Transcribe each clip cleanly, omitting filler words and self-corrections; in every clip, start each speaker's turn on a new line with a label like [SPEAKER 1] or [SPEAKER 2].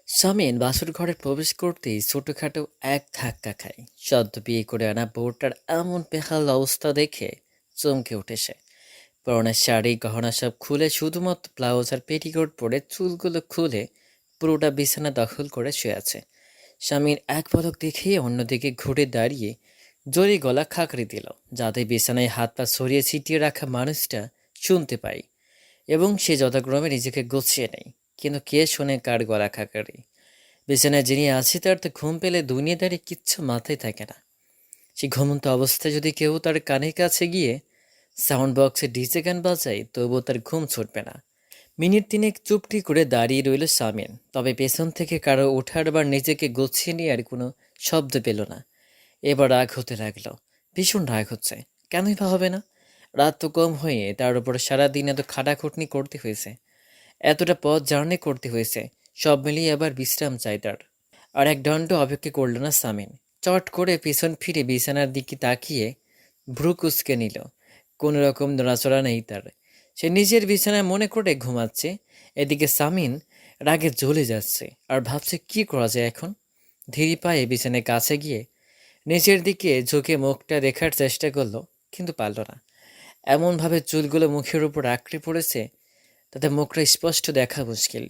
[SPEAKER 1] সামিন বাসর ঘরে প্রবেশ করতেই ছোটখাটো এক ধাক্কা খায়। সদ্য বিয়ে করে আনা বউটার এমন বেহাল অবস্থা দেখে চমকে উঠেছে। পরনের শাড়ি গহনা সব খুলে শুধুমাত্র ব্লাউজ আর পেটিকোট পরে চুলগুলো খুলে পুরোটা বিছানা দখল করে শুয়ে আছে। স্বামীর এক পলক দেখেই অন্যদিকে ঘুরে দাঁড়িয়ে জোরে গলা খাঁকড়ি দিল, যাতে বিছানায় হাত পা ছড়িয়ে ছিটিয়ে রাখা মানুষটা শুনতে পাই এবং সে যথাক্রমে নিজেকে গুছিয়ে নেয়। কিন্তু কে শোনে কার গলা খাঁকড়ি? বিছানায় যিনি আছে তার তো ঘুম পেলে দুনিয়াদারি কিচ্ছু মাথায় থাকে না। সে ঘুমন্ত অবস্থায় যদি কেউ তার কানের কাছে গিয়ে সাউন্ড বক্সে ডিজে গান বাজায়, তবুও তার ঘুম ছুটবে না। মিনিট তিনেক চুপটি করে দাঁড়িয়ে রইল সামিন, তবে পেছন থেকে কারো ওঠার বা নিজেকে গুছিয়ে নেওয়ার কোনো শব্দ পেল না। এবার রাগ হতে লাগলো, ভীষণ রাগ হচ্ছে। কেনই বা হবে না? রাত তো কম হয়ে তার উপর সারাদিন এত খাটাখুটনি করতে হয়েছে, এতটা পথ জার্নি করতে হয়েছে। সব মিলিয়ে আবার বিশ্রাম চাই তার। আর এক দণ্ড অপেক্ষা করল না সামিন। চট করে পিছন ফিরে বিছানার দিকে তাকিয়ে ভ্রু কুঁচকে নিল। কোনো রকম নড়াচড়া নেই তার। সে নিজের বিছানায় মনে করে ঘুমাচ্ছে। এদিকে সামিন রাগে জ্বলে যাচ্ছে আর ভাবছে কি করা যায় এখন। ধীরে পায়ে বিছানায় কাছে গিয়ে নিচের দিকে ঝুঁকে মুখটা দেখার চেষ্টা করলো, কিন্তু পারল না। এমনভাবে চুলগুলো মুখের উপর আঁকড়ে পড়েছে, তাতে মুখটা স্পষ্ট দেখা মুশকিল।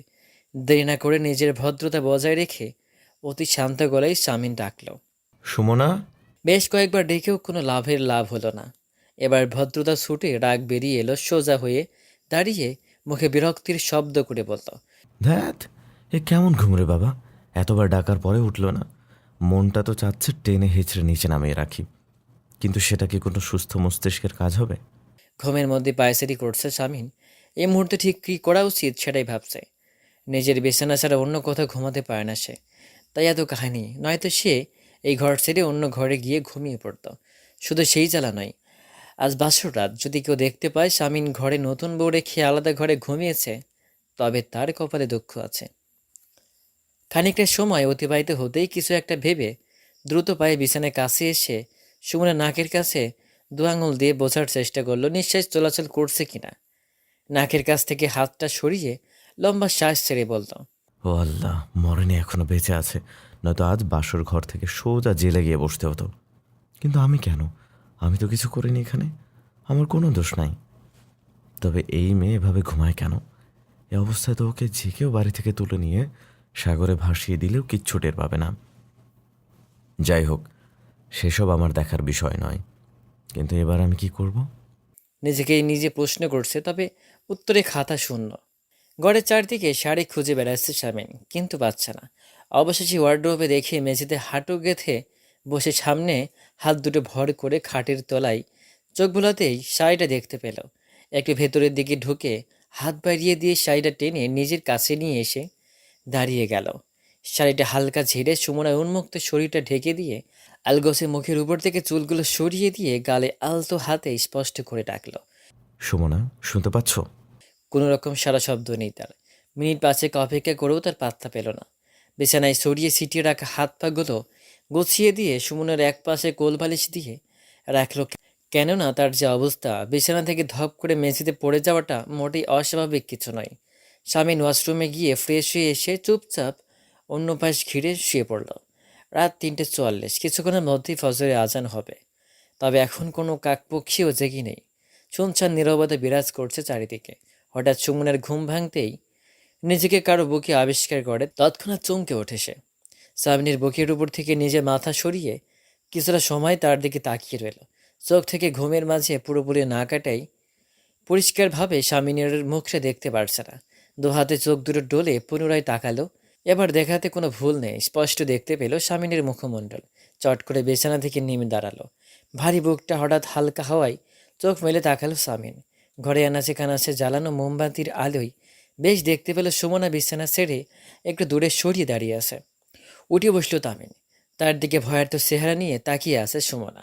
[SPEAKER 1] দেরি না করে নিজের ভদ্রতা বজায় রেখে অতি শান্ত গলায় সামিন ডাকল।
[SPEAKER 2] সুমনা।
[SPEAKER 1] বেশ কয়েকবার ডেকেও কোনো লাভ হলো না। এবার ভদ্রতা ছুটে রাগ বেরিয়ে এলো, সোজা হয়ে দাঁড়িয়ে মুখে বিরক্তির শব্দ করে বলল,
[SPEAKER 2] ধ্যাত, এ কেমন ঘুম রে বাবা? এতবার ডাকার পরে উঠল না। মনটা তো চাচ্ছে টেনে হেঁচড়ে নিচে নামিয়ে রাখি, কিন্তু সেটা কি কোনো সুস্থ মস্তিষ্কের কাজ হবে?
[SPEAKER 1] ঘুমের মধ্যে পায়চারি করছে সামিন। এই মুহূর্তে ঠিক কী করা উচিত সেটাই ভাবছে। নিজের বিছানা ছাড়া অন্য কোথাও ঘুমাতে পারে না সে, তাই এত কাহিনী। নয়তো সে এই ঘর ছেড়ে অন্য ঘরে গিয়ে ঘুমিয়ে পড়তো। শুধু সেই জ্বালা নয়, আজ বাসর রাত যদি কেউ দেখতে পায় সামিন ঘরে নতুন বউ রেখে আলাদা ঘরে ঘুমিয়েছে, তবে তার কপালে দুঃখ আছে। খানিকটা সময় অতিবাহিত হতেই কিছু একটা ভেবে দ্রুত পায়ে বিছানায় কাছে এসে সুমনের নাকের কাছে দু আঙুল দিয়ে বোঝার চেষ্টা করলো নিঃশ্বাস চলাচল করছে কিনা। নাকের কাছ থেকে হাতটা সরিয়ে লম্বা শ্বাস ছেড়ে বলল,
[SPEAKER 2] ও আল্লাহ, মরেনি, এখনো বেঁচে আছে। নয়তো আজ বাসর ঘর থেকে সোজা জেলে গিয়ে বসতে হতো। কিন্তু আমি কেন? আমি তো কিছু করিনি এখানে। আমার কোনো দোষ নাই। তবে এই মেয়ে এভাবে ঘুমায় কেন? এ অবস্থায় তো ওকে যে কেউ বাড়ি থেকে তুলে নিয়ে সাগরে ভাসিয়ে দিলেও কিচ্ছু টের পাবে না। যাই হোক, সেসব আমার দেখার বিষয় নয়। কিন্তু এবার আমি কি করব?
[SPEAKER 1] নিজেকেই নিজে প্রশ্ন করছে, তবে উত্তরে খাতা শূন্য। ঘরের চারদিকে শাড়ি খুঁজে বেড়াচ্ছে স্বামী, কিন্তু পাচ্ছে না। অবশেষে ওয়ার্ডরোবে দেখে মেঝেতে হাঁটু গেঁথে বসে সামনে হাত দুটো ভর করে খাটের তলায় চোখ বোলাতেই শাড়িটা দেখতে পেল। একটু ভেতরের দিকে ঢুকে হাত বাড়িয়ে দিয়ে শাড়িটা টেনে নিজের কাছে নিয়ে এসে দাঁড়িয়ে গেল। শাড়িটা হালকা ঝেড়ে সুমনার উন্মুক্ত শরীরটা ঢেকে দিয়ে আলগোছে মুখের উপর থেকে চুলগুলো সরিয়ে দিয়ে গালে আলতো হাতে স্পষ্ট করে ডাকলো।
[SPEAKER 2] সুমনা, শুনতে পাচ্ছ?
[SPEAKER 1] কোনো রকম সারা শব্দ নেই তার। মিনিট পাঁচেক অপেক্ষা করেও তার পাত্তা পেল না। বিছানায় সরিয়ে ছিটিয়ে রাখা হাত পাগুলো গুছিয়ে দিয়ে সুমনের এক পাশে কোলবালিশ দিয়ে রাখলো। কেননা তার যে অবস্থা, বিছানা থেকে ধপ করে মেঝেতে পড়ে যাওয়াটা মোটেই অস্বাভাবিক কিছু নয়। স্বামী ওয়াশরুমে গিয়ে ফ্রেশ হয়ে এসে চুপচাপ অন্য পাশ ঘিরে শুয়ে পড়ল। রাত 3:44, কিছুক্ষণের মধ্যেই ফজরের আজান হবে। তবে এখন কোনো কাকপক্ষীও জেগে নেই। শুনছান নীরবতা বিরাজ করছে চারিদিকে। হঠাৎ সুমনের ঘুম ভাঙতেই নিজেকে কারো বুকে আবিষ্কার করে। তৎক্ষণাৎ চমকে ওঠে সে। সামনের বুকের উপর থেকে নিজের মাথা সরিয়ে কিছুটা সময় তার দিকে তাকিয়ে রইল। চোখ থেকে ঘুমের মাঝে পুরোপুরি না কাটাই পরিষ্কারভাবে স্বামীনের মুখটা দেখতে পারছে না। দু হাতে চোখ দুটো ডলে পুনরায় তাকালো। এবার দেখাতে কোনো ভুল নেই, স্পষ্ট দেখতে পেল স্বামীনের মুখমণ্ডল। চট করে বিছানা থেকে নেমে দাঁড়ালো। ভারী বুকটা হঠাৎ হালকা হওয়ায় চোখ মেলে তাকালো সামিন। ঘরে আনাচে কানাচে জ্বালানো মোমবাতির আলোয় বেশ দেখতে পেল সুমনা বিছানা ছেড়ে একটু দূরে সরিয়ে দাঁড়িয়ে আছে। উঠে বসলো তামিন। তার দিকে ভয়ার্ত চেহারা নিয়ে তাকিয়ে আছে সুমনা।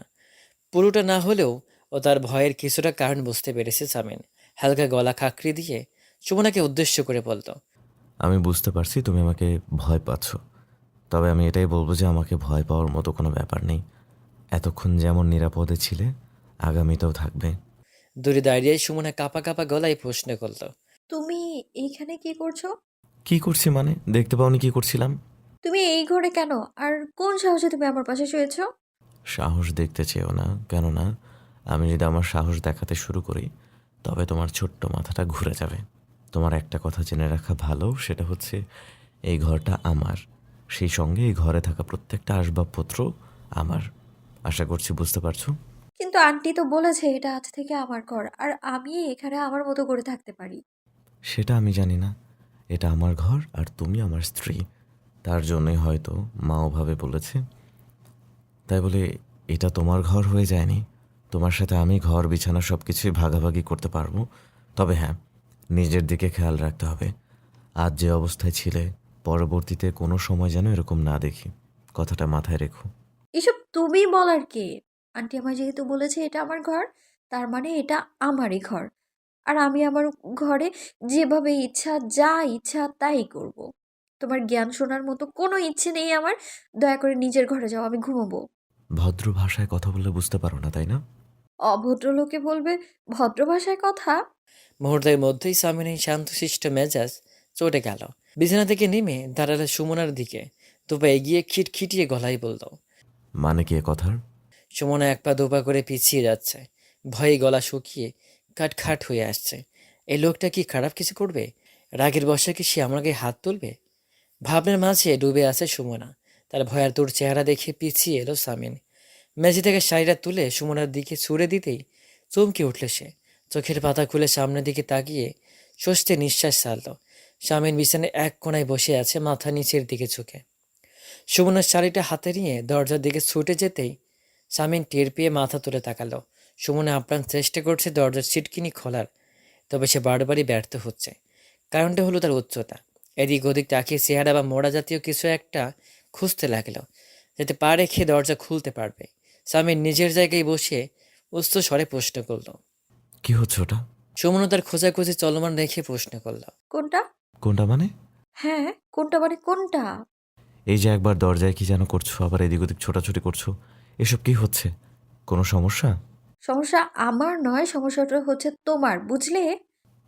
[SPEAKER 1] পুরোটা না হলেও ও তার ভয়ের কিছুটা কারণ বুঝতে পেরেছে সামিন। হালকা গলা খাঁকড়ি দিয়ে সুমনাকে উদ্দেশ্য করে বলল,
[SPEAKER 2] আমি বুঝতে পারছি তুমি আমাকে ভয় পাচ্ছ। তবে আমি এটাই বলবো যে আমাকে ভয় পাওয়ার মতো কোনো ব্যাপার নেই। এতক্ষণ যেমন নিরাপদে ছিলে, আগামীতেও থাকবে।
[SPEAKER 1] দূরে দাঁড়িয়ে সুমনা কাঁপা কাঁপা গলায় প্রশ্ন করল।
[SPEAKER 3] তুমি এইখানে কি করছো?
[SPEAKER 2] কি করছি মানে? দেখতে পাওনি কি করছিলাম?
[SPEAKER 3] তুমি এই ঘরে কেন? আর কোন সাহসে তুমি আমার পাশে শুয়েছো?
[SPEAKER 2] সাহস দেখতে চেয়েও না, কেননা আমি যদি আমার সাহস দেখাতে শুরু করি তবে তোমার ছোট্ট মাথাটা ঘুরে যাবে। তোমার একটা কথা জেনে রাখা ভালো, সেটা হচ্ছে এই ঘরটা আমার, সেই সঙ্গে এই ঘরে থাকা প্রত্যেকটা আসবাবপত্র আমার। আশা করছি বুঝতে পারছো।
[SPEAKER 3] কিন্তু আন্টি তো বলেছে এটা আজ থেকে আমার ঘর, আর আমি এখানে আমার মতো করে থাকতে পারি।
[SPEAKER 2] সেটা আমি জানি না। এটা আমার ঘর আর তুমি আমার স্ত্রী, তার জন্যই হয়তো মা ওভাবে বলেছে। তাই বলে এটা তোমার ঘর হয়ে যায়নি। তোমার সাথে আমি ঘর বিছানা সব কিছুই ভাগাভাগি করতে পারবো। তবে হ্যাঁ, নিজের দিকে খেয়াল রাখতে হবে। আজ যে অবস্থায় ছিলে, পরবর্তীতে কোনো সময় যেন এরকম না দেখি। কথাটা মাথায় রেখো।
[SPEAKER 3] এসব তুমি বলার কে? আন্টি আমার যেহেতু বলেছে এটা আমার ঘর, তার মানে এটা আমারই ঘর। আর আমি আমার ঘরে যেভাবে ইচ্ছা যা ইচ্ছা তাই করব। তোমার জ্ঞান শোনার মতো কোনো ইচ্ছে নেই আমার। দয়া করে নিজের ঘরে যাও, আমি ঘুমাবো।
[SPEAKER 2] ভদ্র ভাষায় কথা বললে বুঝতে পারো না, তাই না?
[SPEAKER 3] অভদ্র লোকে বলবে ভদ্র ভাষায় কথা?
[SPEAKER 1] মুহূর্তের মধ্যেই সামিনের শান্তশিষ্ট মেজাজ চটে গেল। বিছানা থেকে নেমে দাঁড়ালো সুমনার দিকে, দুপা এগিয়ে খিটখিটিয়ে গলায় বলল।
[SPEAKER 2] মানে কি এ কথার?
[SPEAKER 1] সুমনা এক পা দুপা করে পিছিয়ে যাচ্ছে, ভয়ে গলা শুকিয়ে খাটখাট হয়ে আসছে। এই লোকটা কি খারাপ কিছু করবে? রাগের বশে কি সে আমার গায়ে হাত তুলবে? ভাবনার মাঝে ডুবে আছে সুমনা। তার ভয়াতুর চেহারা দেখে পিছিয়ে এলো সামিন। মেঝে থেকে শাড়িটা তুলে সুমনার দিকে ছুঁড়ে দিতেই চমকে উঠল সে। চোখের পাতা খুলে সামনের দিকে তাকিয়ে স্বস্তি নিঃশ্বাস ছাড়ল। সামিন বিছানায় এক কোণায় বসে আছে, মাথা নিচের দিকে ঝুঁকে। সুমনার শাড়িটা হাতে নিয়ে দরজার দিকে ছুটে যেতেই সামিন টের পেয়ে মাথা তুলে তাকালো। সুমনা আপ্রাণ চেষ্টা করছে দরজার ছিটকিনি খোলার, তবে সে বারবারই ব্যর্থ হচ্ছে। কারণটা হলো তার উচ্চতা। এদিক ওদিক তাকিয়ে চেহারা বা মোড়া জাতীয় কিছু একটা খুঁজতে লাগলো, যাতে পা রেখে দরজা খুলতে পারবে। সামিন নিজের জায়গায় বসে উচ্চ স্বরে প্রশ্ন করলো।
[SPEAKER 2] কি হচ্ছে ওটা?
[SPEAKER 1] সুমনা তার খোঁজাখুঁজি চলমান রেখে প্রশ্ন করলো।
[SPEAKER 3] কোনটা?
[SPEAKER 2] কোনটা মানে?
[SPEAKER 3] হ্যাঁ, কোনটা মানে কোনটা?
[SPEAKER 2] এই যে একবার দরজায় কি যেন করছো, আবার এদিক ওদিক ছোটাছুটি করছো, এসব কি হচ্ছে? কোনো সমস্যা?
[SPEAKER 3] সমস্যা আমার নয়, সমস্যাটা হচ্ছে তোমার, বুঝলে?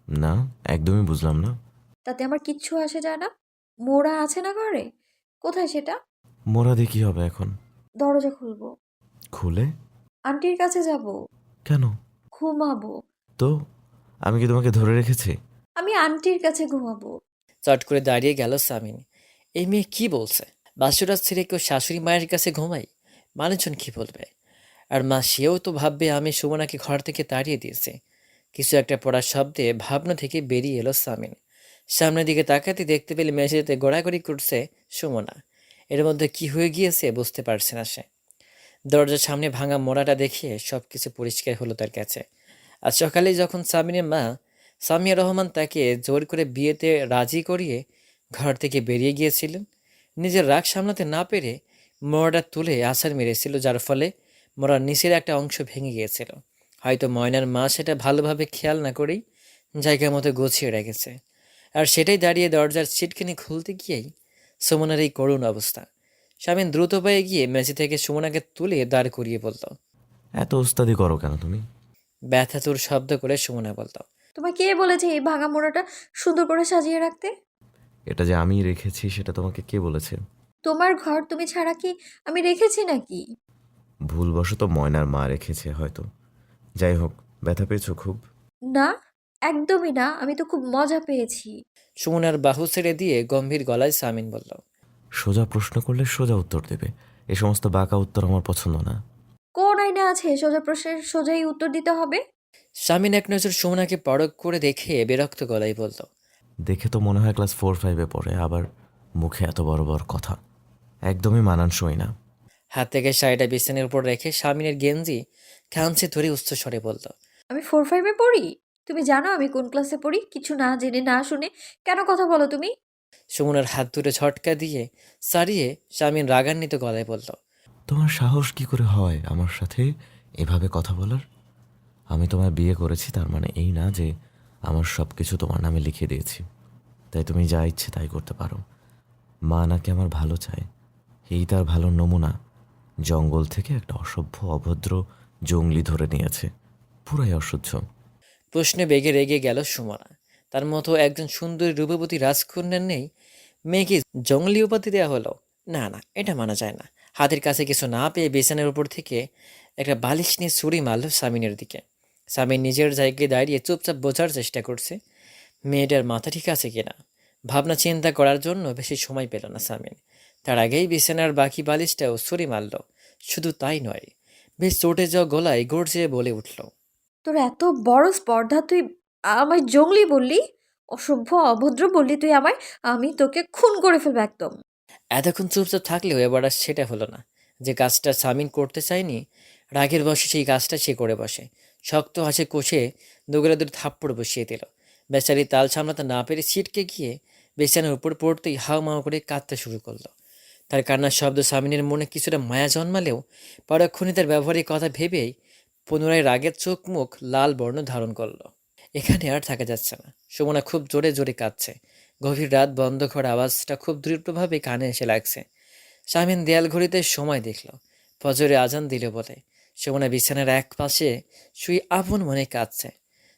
[SPEAKER 2] না, একদমই বুঝলাম না।
[SPEAKER 3] তাতে আমার কিচ্ছু আসে যায় না। মোড়া আছে না ঘরে? কোথায় সেটা?
[SPEAKER 2] মোরা দিয়ে কি হবে এখন?
[SPEAKER 3] দরজা খুলবো।
[SPEAKER 2] খুলে?
[SPEAKER 3] আন্টির কাছে যাব।
[SPEAKER 2] কেন?
[SPEAKER 3] ঘুমাবো।
[SPEAKER 2] তো আমি কি তোমাকে ধরে রেখেছি?
[SPEAKER 3] আমি আন্টির কাছে ঘুমাবো।
[SPEAKER 1] চট করে দাঁড়িয়ে গেল সামিন। এই মেয়ে কি বলছে? বাসুরাজ ছেড়ে কেউ শাশুড়ি মায়ের কাছে ঘুমাই? মানুষজন কি বলবে? আর মা সেও তো ভাববে আমি সুমনাকে ঘর থেকে তাড়িয়ে দিয়েছি। কিছু একটা পড়ার শব্দে ভাবনা থেকে বেরিয়ে এলো সামিন। সামনের দিকে তাকাতে দেখতে পেলে মেঝেতে গড়াগড়ি করছে সুমনা। এর মধ্যে কি হয়ে গিয়েছে বুঝতে পারছে না সে। দরজার সামনে ভাঙা মোড়াটা দেখে সবকিছু পরিষ্কার হলো তার কাছে। আজ সকালে যখন সামিনের মা সামিয়া রহমান তাকে জোর করে বিয়েতে রাজি করিয়ে ঘর থেকে বেরিয়ে গিয়েছিলেন, নিজের রাগ সামলাতে না পেরে মোড়াটা তুলে আছাড় মেরেছিল, যার ফলে মোড়ার নিচের একটা অংশ ভেঙে গিয়েছিল। হয়তো ময়নার মা সেটা ভালোভাবে খেয়াল না করেই জায়গা মতো গুছিয়ে রেখেছে। আর সেটাই দাঁড়িয়ে দরজার ছিটকিনি খুলতে গিয়েই সুমনার এই করুণ অবস্থা। স্বামীন দ্রুত পায়ে গিয়ে মেঝে থেকে সুমনাকে তুলে দাঁড় করিয়ে বলল।
[SPEAKER 2] এত ওস্তাদি করো কেন তুমি?
[SPEAKER 1] ব্যথাতুর শব্দ করে সুমনা বলল।
[SPEAKER 3] তোমায় কে বলেছে এই ভাঙা মোড়াটা সুন্দর করে সাজিয়ে রাখতে?
[SPEAKER 2] এটা যে আমি রেখেছি সেটা তোমাকে কে বলেছে?
[SPEAKER 3] তোমার ঘর তুমি ছাড়া কি আমি রেখেছি নাকি?
[SPEAKER 2] ভুলবশত ময়নার মা রেখেছে হয়তো। যাই হোক, ব্যথা পেয়েছো খুব?
[SPEAKER 3] না, একদমই না, আমি তো খুব মজা পেয়েছি।
[SPEAKER 1] সুমনার বাহু ছেড়ে দিয়ে গম্ভীর গলায় সামিন বলল।
[SPEAKER 2] সোজা প্রশ্ন করলে সোজা উত্তর দেবে। এ সমস্ত বাঁকা উত্তর আমার পছন্দ না।
[SPEAKER 3] কোন আইনে আছে সোজা প্রশ্নের সোজাই উত্তর দিতে হবে?
[SPEAKER 1] সামিন এক নজর সুমনাকে পরখ করে দেখে বিরক্ত গলায় বলল।
[SPEAKER 2] দেখে তো মনে হয় ক্লাস 4-5-এ পড়ে, আবার মুখে এত বড় বড় কথা। একদমই মানানসই না।
[SPEAKER 1] হাত থেকে শাড়িটা বিছানার উপর রেখে সামিনের গেঞ্জি খামচে ধরে উচ্চ স্বরে বলল।
[SPEAKER 3] আমি 4-5-এ পড়ি? তুমি জানো আমি কোন ক্লাসে পড়ি? কিছু না জেনে না শুনে কেন কথা বলো তুমি?
[SPEAKER 1] সুমনার হাত দুটো ঝটকা দিয়ে সারিয়ে সামিন রাগান্বিত গলায় বলল।
[SPEAKER 2] তোমার সাহস কি করে হয় আমার সাথে এভাবে কথা বলার? আমি তোমায় বিয়ে করেছি, তার মানে এই না যে আমার সব কিছু তোমার নামে লিখে দিয়েছি। তাই তুমি যা ইচ্ছে তাই করতে পারো। মা নাকি আমার ভালো চায়, এই তার ভালো নমুনা। জঙ্গল থেকে একটা অসভ্য অভদ্র জঙ্গলি ধরে নিয়েছে, পুরাই অসহ্য।
[SPEAKER 1] প্রশ্নে বেগে রেগে গেল সুমনা। তার মতো একজন সুন্দরী রূপবতী রাজকন্যার নেই মেয়েকে জঙ্গলি উপাধি দেওয়া হলো? না না, এটা মানা যায় না। হাতের কাছে কিছু না পেয়ে বিছানার উপর থেকে একটা বালিশ নিয়ে ছুরি মারল সামিনের দিকে। সামিন নিজের জায়গায় দাঁড়িয়ে চুপচাপ বোঝার চেষ্টা করছে মেয়েটার মাথা ঠিক আছে কিনা। ভাবনা চিন্তা করার জন্য বেশি সময় পেল না সামিন। তার আগেই বিছানার বাকি বালিশটাও ছুরি মারল। শুধু তাই নয়, বেশ চটে যাওয়া গলায় গর্জে বলে উঠল,
[SPEAKER 3] তোর এত বড় স্পর্ধা, তুই আমায় জঙ্গলি বললি, অসভ্য অভদ্র বললি তুই আমায়। আমি তোকে খুন করে ফেলবো একদম।
[SPEAKER 1] এতক্ষণ চুপচাপ থাকলেও এবার আর সেটা হলো না। যে কাজটা সামিন করতে চায়নি, রাগের বশে সেই কাজটা সে করে বসে। শক্ত হাসে কষে দোগলা দূর থাপ্পড় বসিয়ে দিল। বেচারি তাল সামলাতে না পেরে ছিটকে গিয়ে বিছানার উপর পড়তেই হাও মাও করে কাঁদতে শুরু করলো। তার কান্নার শব্দ সামিনের মনে কিছুটা মায়া জন্মালেও পরক্ষণে তার ব্যবহারিক কথা ভেবেই পুনরায় রাগের চোখ মুখ লাল বর্ণ ধারণ করলো। এখানে আর থাকা যাচ্ছে না। সুমনা খুব জোরে জোরে কাঁদছে। গভীর রাত বন্ধ ঘর আওয়াজটা খুব দ্রুতভাবে কানে এসে লাগছে। শামিন দেয়াল ঘড়িতে সময় দেখল। ফজরে আজান দিল বলে। সুমনা বিছানার এক পাশে শুয়ে আপন মনে কাঁদছে।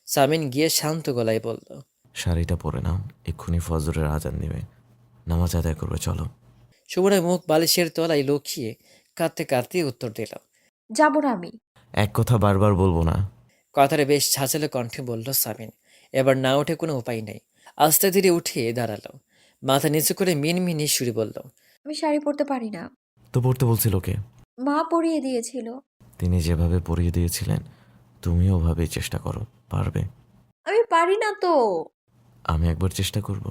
[SPEAKER 1] সামিন গিয়ে শান্ত গলায় বলল,
[SPEAKER 2] শাড়িটা পরে নাও, এক্ষুনি ফজরের আজান দিবে, নামাজ আদায় করবে, চলো।
[SPEAKER 1] সুমনা মুখ বালিশের তলায় লুকিয়ে কাঁদতে কাঁদতে উত্তর দিল।
[SPEAKER 3] যাবো না আমি।
[SPEAKER 2] এক কথা বারবার বলবো না।
[SPEAKER 1] কথাটা বেশ ঝাঁঝালো কণ্ঠে বলল সামিন। এবার না উঠে কোনো উপায় নেই। আস্তে ধীরে উঠে দাঁড়ালো। মাথা নিচু করে মিনমিনি সুরে বলল,
[SPEAKER 3] আমি শাড়ি পরতে পারি না।
[SPEAKER 2] তো পড়তে বলছিল কে?
[SPEAKER 3] মা পরিয়ে দিয়েছিল।
[SPEAKER 2] তিনি যেভাবে পড়িয়ে দিয়েছিলেন তুমিও ওভাবেই চেষ্টা করো, পারবে।
[SPEAKER 3] আমি পারি না তো।
[SPEAKER 2] আমি একবার চেষ্টা করব।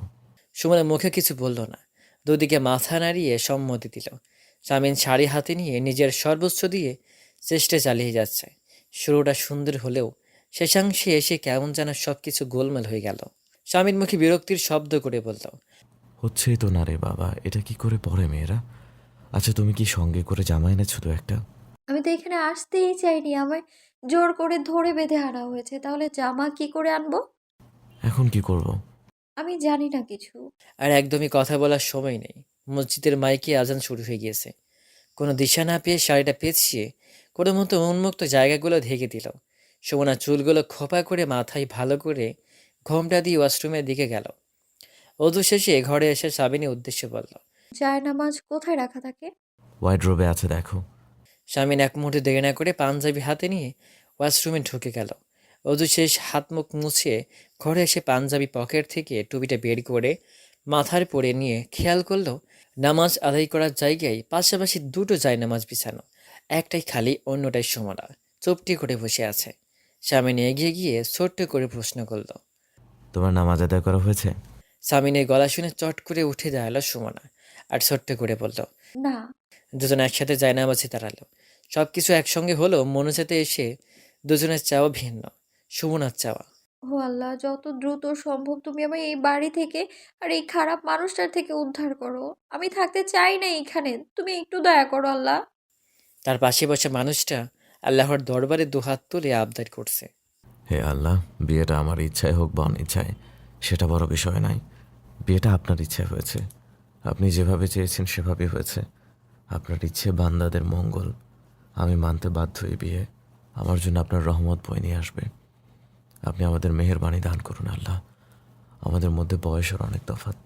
[SPEAKER 1] সুমনা মুখে কিছু বলল না। দুদিকে মাথা নাড়িয়ে সম্মতি দিল। সামিন শাড়ি হাতে নিয়ে নিজের সর্বোচ্চ দিয়ে চেষ্টা চালিয়ে যাচ্ছে। শুরুটা সুন্দর হলেও শেষাংশে এসে কেমন যেন সবকিছু গোলমেল হয়ে গেল। স্বামীর মুখে বিরক্তির শব্দ করে বলল,
[SPEAKER 2] হচ্ছেই তো না রে বাবা, এটা কি করে পড়ে মেয়েরা? আচ্ছা তুমি কি সঙ্গে করে জামা এনেছো তো একটা?
[SPEAKER 3] আমি তো এখানে আসতেই চাইনি, আমায় জোর করে ধরে বেঁধে আনা হয়েছে, তাহলে জামা কি করে আনবো?
[SPEAKER 2] এখন কি করব?
[SPEAKER 3] আমি জানি না কিছু।
[SPEAKER 1] আর একদমই কথা বলার সময় নেই। মসজিদের মাইকে আজান শুরু হয়ে গিয়েছে। কোনো দিশা না পেয়ে শাড়িটা পেঁচিয়ে কোনো মতো উন্মুক্ত জায়গাগুলো ঢেকে দিল। সুমনা চুলগুলো খোপা করে মাথায় ভালো করে ঘোমটা দিয়ে ওয়াশরুমের দিকে গেল। অধু শেষে ঘরে এসে সাবিনের উদ্দেশ্যে বলল,
[SPEAKER 3] জায়নামাজ কোথায় রাখা থাকে?
[SPEAKER 2] ওয়াইড্রোবে আছে, দেখো।
[SPEAKER 1] স্বামীন এক মুহূর্তে দেরি না করে পাঞ্জাবি হাতে নিয়ে ওয়াশরুমে ঢুকে গেল। অজু শেষ হাত মুখ মুছে ঘরে এসে পাঞ্জাবি পকেট থেকে টুপিটা বের করে মাথার পরে নিয়ে খেয়াল করলো নামাজ আদায় করার জায়গায় পাশাপাশি দুটো জায়নামাজ বিছানো। একটাই খালি, অন্যটাই সুমনা চুপটি করে বসে আছে। স্বামীন এগিয়ে গিয়ে ছোট্ট করে প্রশ্ন করলো।
[SPEAKER 2] তোমার নামাজ আদায় করা হয়েছে?
[SPEAKER 1] স্বামীনের গলা শুনে চট করে উঠে দাঁড়ালো সুমনা আর ছোট্ট করে বলল।
[SPEAKER 3] না।
[SPEAKER 1] দুজন একসাথে জায়নামাজে দাঁড়ালো। সব কিছু একসঙ্গে হলো মনোজাতে এসে দুজনের চাওয়া ভিন্ন। সুমনার চাওয়া,
[SPEAKER 3] ও আল্লাহ, যত দ্রুত সম্ভব তুমি আমায় এই বাড়ি থেকে আর এই খারাপ মানুষটার থেকে উদ্ধার করো। আমি থাকতে চাই না এখানে, তুমি একটু দয়া করো আল্লাহ।
[SPEAKER 1] তার পাশে বসা মানুষটা আল্লাহর দরবারে দুহাত তুলে আবদার করছে।
[SPEAKER 2] হে আল্লাহ, বিয়েটা আমার ইচ্ছায় হোক বা অনিচ্ছায় সেটা বড় বিষয় নয়। বিয়েটা আপনার ইচ্ছায় হয়েছে, আপনি যেভাবে চেয়েছেন সেভাবেই হয়েছে। আপনার ইচ্ছে বান্দাদের মঙ্গল। আমি মানতে বাধ্য, এই বিয়ে আমার জন্য আপনার রহমত বয়ে নিয়ে আসবে। আপনি আমাদের মেহেরবানি দান করুন আল্লাহ। আমাদের মধ্যে বয়সের অনেক তফাৎ,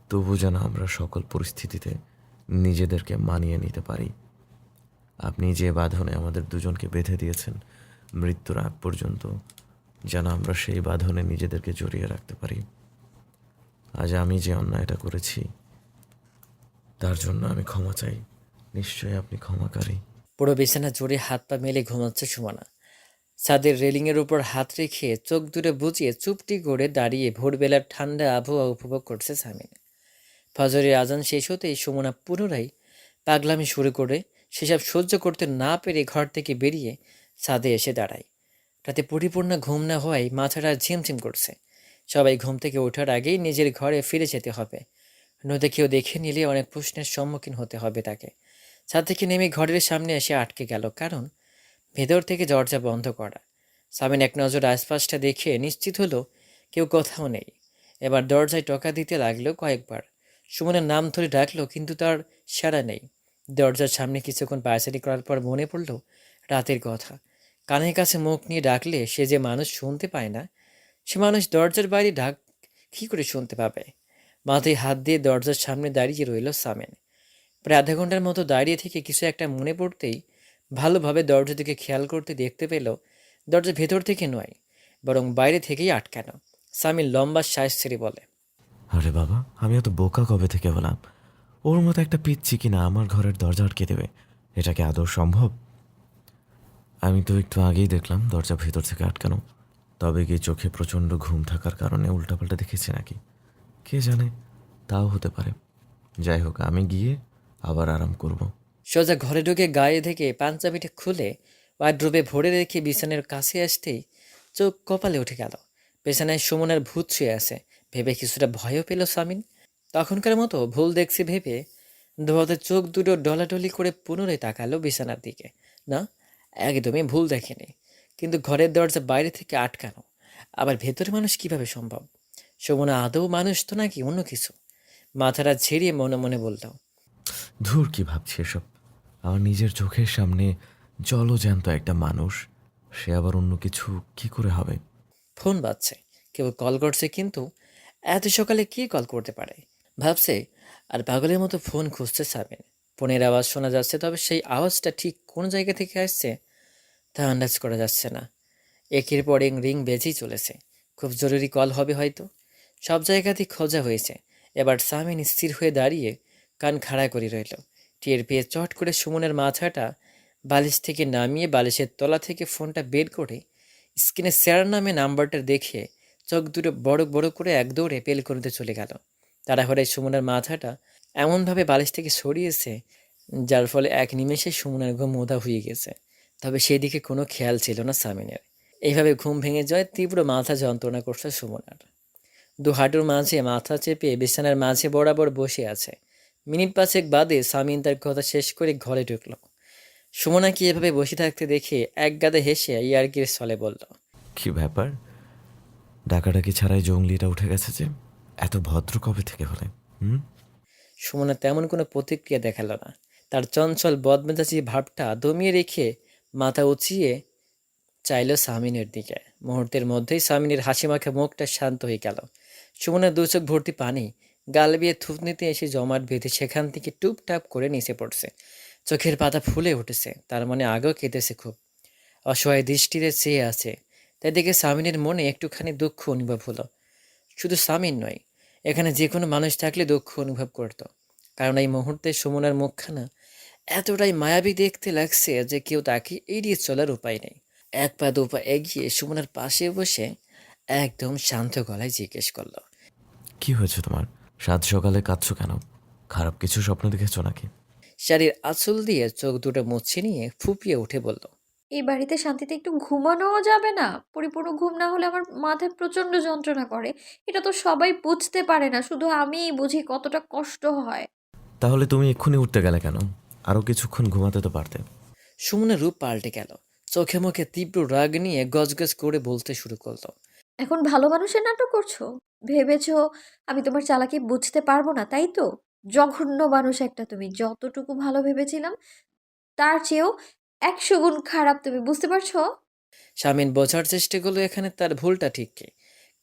[SPEAKER 2] তবু যেন আমরা সকল পরিস্থিতিতে নিজেদেরকে মানিয়ে নিতে পারি। আপনি যে বাঁধনে আমাদের দুজনকে বেঁধে দিয়েছেন মৃত্যুর আগ পর্যন্ত, যেন আমরা সেই বাঁধনে নিজেদেরকে জড়িয়ে রাখতে পারি। আজ আমি যে অন্যায়টা করেছি তার জন্য আমি ক্ষমা চাই। নিশ্চয়ই আপনি ক্ষমাকারী।
[SPEAKER 1] পুরো বিছানা জুড়ে হাত পা মেলে ঘুমাচ্ছে সুমনা। ছাদের রেলিংয়ের উপর হাত রেখে চোখ দুটো বুজিয়ে চুপটি করে দাঁড়িয়ে ভোরবেলার ঠান্ডা আবহাওয়া উপভোগ করছে সামিন। ফজরের আজান শেষ হতেই সুমনা পুনরায় পাগলামি শুরু করে সেসব সহ্য করতে না পেরে ঘর থেকে বেরিয়ে ছাদে এসে দাঁড়ায়। রাতে পরিপূর্ণ ঘুম না হওয়ায় মাথাটা ঝিমঝিম করছে। সবাই ঘুম থেকে ওঠার আগেই নিজের ঘরে ফিরে যেতে হবে, নয়তো কেউ দেখে নিলে অনেক প্রশ্নের সম্মুখীন হতে হবে তাকে। ছাদ থেকে নেমে ঘরের সামনে এসে আটকে গেল, কারণ ভেতর থেকে দরজা বন্ধ করা। সামিন এক নজর আশপাশটা দেখে নিশ্চিত হলো কেউ কোথাও নেই। এবার দরজায় টোকা দিতে লাগলো কয়েকবার। সুমনের নাম ধরে ডাকলো, কিন্তু তার সাড়া নেই। দরজার সামনে কিছুক্ষণ পায়চারি করার পর মনে পড়ল রাতের কথা। কানের কাছে মুখ নিয়ে ডাকলে সে যে মানুষ শুনতে পায় না, সে মানুষ দরজার বাইরে ডাক কী করে শুনতে পাবে? মাথায় হাত দিয়ে দরজার সামনে দাঁড়িয়ে রইল সামিন। প্রায় আধা ঘন্টার মতো দাঁড়িয়ে থেকে কিছু একটা মনে পড়তেই ভালোভাবে দরজার দিকে খেয়াল করতে দেখতে পেল দরজা ভেতর থেকে নয়, বরং বাইরে থেকেই আটকানো। সামিন লম্বা শ্বাস ছেড়ে বলে,
[SPEAKER 2] আরে বাবা, আমি এত বোকা কবে থেকে হলাম? ওর মতো একটা পিচ্ছি কিনা আমার ঘরের দরজা আটকে দেবে? এটা কি আদৌ সম্ভব? আমি তো একটু আগেই দেখলাম দরজা ভেতর থেকে আটকানো। তবে কি চোখে প্রচণ্ড ঘুম থাকার কারণে উল্টাপাল্টা দেখেছে নাকি? কে জানে, তাও হতে পারে। যাই হোক, আমি গিয়ে আবার আরাম করব।
[SPEAKER 1] সোজা ঘরে ঢুকে গায়ে থেকে পাঞ্জাবিটা খুলে ওয়ার্ড্রোবে ভরে রেখে বিছানার কাছে আসতেই চোখ কপালে উঠে গেল। বিছানায় সুমনের ভূত শুয়ে আছে ভেবে কিছুটা ভয়ও পেল সামিন। তখনকার মতো ভুল দেখছি ভেবে ধোয়াতে চোখ দুটো ডলাডলি করে পুনরায় তাকালো বিছানার দিকে। না, একদমই ভুল দেখেনি। কিন্তু ঘরের দরজা বাইরে থেকে আটকানো, আবার ভেতরে মানুষ কিভাবে সম্ভব? সুমনা আদৌ মানুষ তো নাকি অন্য কিছু? মাথাটা ঝেড়িয়ে মনে মনে বলল,
[SPEAKER 2] ধুর, কি ভাবছি এসব? আমার নিজের চোখের সামনে জলজ্যান্ত একটা মানুষ, সে আবার অন্য কিছু কি করে হবে?
[SPEAKER 1] ফোন বাজছে, কেউ কল করছে, কিন্তু এত সকালে কে কল করতে পারে ভাবছে। আর পাগলের মতো ফোন খুঁজতে সামিন। ফোনের আওয়াজ শোনা যাচ্ছে, তবে সেই আওয়াজটা ঠিক কোন জায়গা থেকে আসছে তা আন্দাজ করা যাচ্ছে না। একের পর এক রিং বেজেই চলেছে, খুব জরুরি কল হবে হয়তো। সব জায়গাতেই খোঁজা হয়েছে, এবার সামিন স্থির হয়ে দাঁড়িয়ে কান খাড়া করে রইল। টের পেয়ে চট করে সুমনের মাথাটা বালিশ থেকে নামিয়ে বালিশের তলা থেকে ফোনটা বের করে স্ক্রিনে স্যার নামে নাম্বারটা দেখে চোখ দুটো বড় বড় করে এক দৌড়ে পেল করতে চলে গেল। তাড়াহুড়ায় সুমনের মাথাটা এমনভাবে বালিশ থেকে সরিয়েছে, যার ফলে এক নিমেষে সুমনের ঘুম উধাও হয়ে গেছে। তবে সেদিকে কোনো খেয়াল ছিল না সামিনের। এইভাবে ঘুম ভেঙে যায়, তীব্র মাথা যন্ত্রণা করছে সুমনার। দু হাঁটুর মাঝে মাথা চেপে বিছানার মাঝে বরাবর বসে আছে। মিনিট পাঁচেক বাদে সামিন তার কথা শেষ করে ঘরে ঢুকলো। সুমনাকে এভাবে বসে থাকতে দেখে এক গাদা হেসে ইয়ার্কির ছলে বলল,
[SPEAKER 2] কি ব্যাপার? ডাকাডাকি ছাড়াই জঙ্গলিটা উঠে গেছে যে? এত ভদ্র কবে থেকে হলে? হুম।
[SPEAKER 1] সুমনা তেমন কোনো প্রতিক্রিয়া দেখালো না। তার চঞ্চল বদমেজাজি ভাবটা দমিয়ে রেখে মাথা উঁচিয়ে চাইল সামিনের দিকে। মুহূর্তের মধ্যেই সামিনের হাসিমাখা মুখটা শান্ত হয়ে গেল। সুমনের দু চোখ ভর্তি পানি গাল বেয়ে থুতনিতে এসে জমাট বেঁধে সেখান থেকে টুপটাপ করে নিচে পড়ছে। চোখের পাতা ফুলে উঠেছে, তার মনে আগেও কেঁদেছে খুব। অসহায় দৃষ্টিতে চেয়ে আছে, তাই দেখে সামিনের মনে একটুখানি দুঃখ অনুভব হলো। শুধু সামিন নয়, এখানে যে কোনো মানুষ থাকলে দুঃখ অনুভব করত। কারণ এই মুহূর্তে সুমনার মুখখানা এতটাই মায়াবী দেখতে লাগছে যে কেউ তাকে এড়িয়ে চলার উপায় নেই। এক পা দু পা এগিয়ে সুমনার পাশে বসে একদম শান্ত গলায় জিজ্ঞেস করলো,
[SPEAKER 2] কি হয়েছে তোমার? সাত সকালে কাঁদছো কেন? খারাপ কিছু স্বপ্ন দেখেছো নাকি?
[SPEAKER 1] শাড়ির আঁচল দিয়ে চোখ দুটো মুছে নিয়ে ফুপিয়ে উঠে বলল,
[SPEAKER 3] এই বাড়িতে শান্তিতে একটু ঘুমানোও যাবে না? পরিপূর্ণ ঘুম না হলে আমার মাথায় প্রচণ্ড যন্ত্রণা করে। এটা তো সবাই বুঝতে পারে না, শুধু আমিই বুঝি কতটা কষ্ট হয়।
[SPEAKER 2] তাহলে তুমি এক্ষুনি উঠতে গেলে কেন? আরও কিছুক্ষণ ঘুমাতে তো পারতে।
[SPEAKER 1] সুমনের রূপ পাল্টে গেল। চোখে মুখে তীব্র রাগ নিয়ে গজগজ করে বলতে শুরু করলো,
[SPEAKER 3] এখন ভালো মানুষের নাটক করছো? ভেবেছো আমি তোমার চালাকি বুঝতে পারবো না, তাই তো? জঘন্য মানুষ একটা তুমি। যতটুকু ভালো ভেবেছিলাম তার চেয়েও ১০০ গুণ খারাপ তুমি, বুঝতে পারছো?
[SPEAKER 1] শামিন বোঝার চেষ্টা করলো এখানে তার ভুলটা ঠিক কি।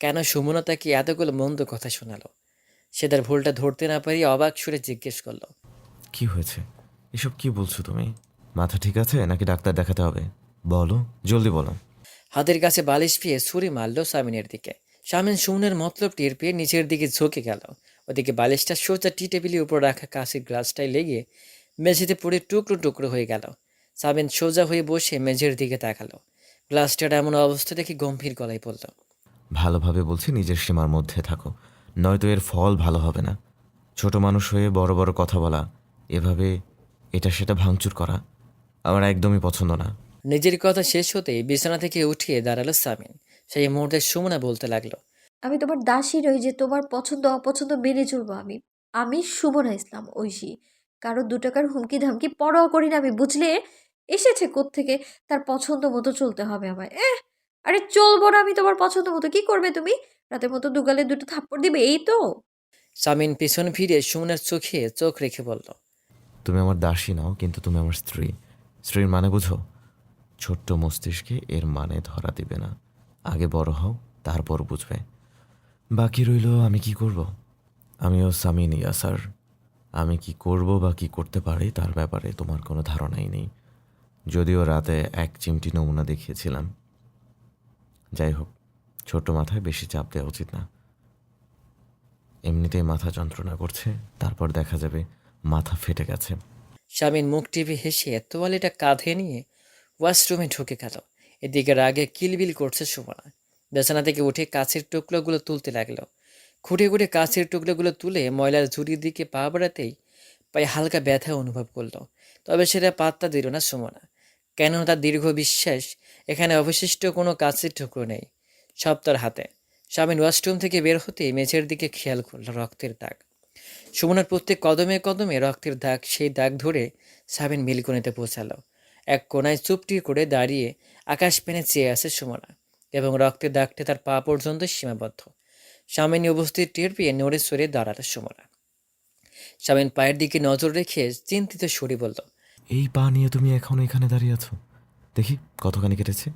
[SPEAKER 1] কেন সুমনা তাকে এতগুলো মন্দ কথা শোনালো। সে তার ভুলটা ধরতে না পারি অবাক সুরে জিজ্ঞেস করলো,
[SPEAKER 2] কি হয়েছে? এসব কি বলছো তুমি? মাথা ঠিক আছে নাকি ডাক্তার দেখাতে হবে? বলো, জলদি বলো।
[SPEAKER 1] হাতের কাছে বালিশ পেয়ে ছুরি মারলো সামিনের দিকে। শামিন সুমনের মতলব টের পেয়ে নিচের দিকে ঝুঁকে গেল। ওদিকে বালিশটা সোজা টি টেবিলের উপর রাখা কাঁচের গ্লাসটায় লেগে মেঝেতে পড়ে টুকরো টুকরো হয়ে গেল। সামিন সোজা হয়ে বসে মেঝের দিকে তাকালো। গ্লাসটার এমন অবস্থা দেখে গম্ভীর গলায় বলল,
[SPEAKER 2] ভালোভাবে বলছি, নিজের সীমার মধ্যে থাকো, নয়তো এর ফল ভালো হবে না। ছোট মানুষ হয়ে বড় বড় কথা বলা, এভাবে এটা সেটা ভাঙচুর করা আমার একদমই পছন্দ না।
[SPEAKER 1] নিজের কথা শেষ হতেই বিছানা থেকে উঠিয়ে দাঁড়ালো সামিন। সেই মুহূর্তে সুমনা বলতে লাগলো,
[SPEAKER 3] আমি তোমার দাসী নই যে তোমার পছন্দ অপছন্দ মেনে চলবো আমি। আমি সুমনা ইসলাম, ঐশী। কারো ২ টাকার হুমকি ধামকি পরোয়া করি না আমি, বুঝলে? এসেছে কোত্থেকে তার পছন্দ মতো চলতে হবে আমায়। আরে চলবো না আমি তোমার পছন্দ মতো? কি করবে তুমি? রাতের মতো দুগালে ২টো থাপ্পড় দিবে, এই তো?
[SPEAKER 1] সামিন পিছন ফিরে সুমনার চোখে চোখ রেখে বলল,
[SPEAKER 2] তুমি আমার দাসী নাও, কিন্তু তুমি আমার স্ত্রী। স্ত্রীর মানে বুঝো? ছোট্ট মস্তিষ্কে এর মানে ধরা দিবে না। আগে বড় হও, তারপর বুঝবে। বাকি রইল আমি কি করব। আমিও সামিন ইয়াসার। আমি কি করব বা কি করতে পারি তার ব্যাপারে তোমার কোনো ধারণাই নেই। যদিও রাতে এক চিমটি নমুনা দেখিয়েছিলাম। যাই হোক, ছোট মাথায় বেশি চাপ দেওয়া উচিত না। এমনিতেই মাথা যন্ত্রণা করছে, তারপর দেখা যাবে মাথা ফেটে গেছে।
[SPEAKER 1] স্বামীর মুখ টিপে হেসে তোয়ালিটা কাঁধে নিয়ে ওয়াশরুমে ঢুকে গেল। এদিকে রাগে কিলবিল করছে সুমনা। বিছানা থেকে উঠে কাছের টুকরোগুলো তুলতে লাগলো। খুঁটে খুঁটে কাছের টুকরোগুলো তুলে ময়লার ঝুড়ির দিকে পা বাড়াতেই পায়ে হালকা ব্যথা অনুভব করলো। তবে সেটা পাত্তা দিল না সুমনা। কেননা তার দীর্ঘ বিশ্বাস এখানে অবশিষ্ট কোনো কাছের টুকরো নেই, সব তার হাতে। স্বামীন ওয়াশরুম থেকে বের হতেই মেঝের দিকে খেয়াল করলো রক্তের দাগ। সুমনার প্রত্যেক কদমে কদমে রক্তের দাগ, সেই দাগ ধরে সাবিন মিলকনিতে পৌঁছালো। এক কোনায় চুপটি করে দাঁড়িয়ে আকাশ পেনে চেয়ে আছে সুমনা, এবং রক্তের দাগটি তার পা পর্যন্ত সীমাবদ্ধ। স্বামীন উপস্থিত টের পেয়ে নড়ে সরে দাঁড়ালো সুমনা। স্বামীন পায়ের দিকে নজর রেখে চিন্তিত সুরে বলল,
[SPEAKER 2] এই পা নিয়ে তুমি এখন এখানে দাঁড়িয়ে আছো? দেখি কতখানি কেটেছে।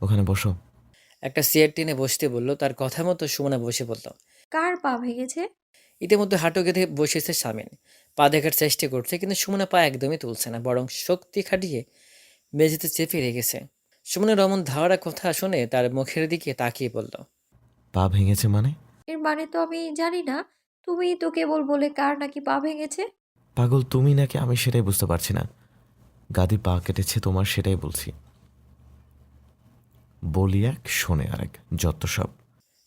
[SPEAKER 2] ওখানে বসো।
[SPEAKER 1] একটা চেয়ার টেনে বসতে বলল। তার কথা মতো সুমনা বসে বলল।
[SPEAKER 3] কার পা ভেঙেছে?
[SPEAKER 1] ইতিমধ্যে হাঁটু গেঁথে বসেছে স্বামীন। পা দেখার চেষ্টা করছে, কিন্তু সুমনা পা একদমই তুলছে না, বরং শক্তি খাটিয়ে মেঝেতে চেপে রেখেছে। সুমনের অমন ধাওয়ার কথা শুনে তার মুখের দিকে তাকিয়ে বলল,
[SPEAKER 2] পা ভেঙেছে মানে?
[SPEAKER 3] এর মানে তো আমি জানি না। তুমি তো কেবল বলে কার নাকি পা ভেঙেছে।
[SPEAKER 2] পাগল তুমি নাকি আমি সেটাই বুঝতে পারছি না। গাদি পা কেটেছে তোমার, সেটাই বলছি। বলি এক, শোনে আরেক, যত সব।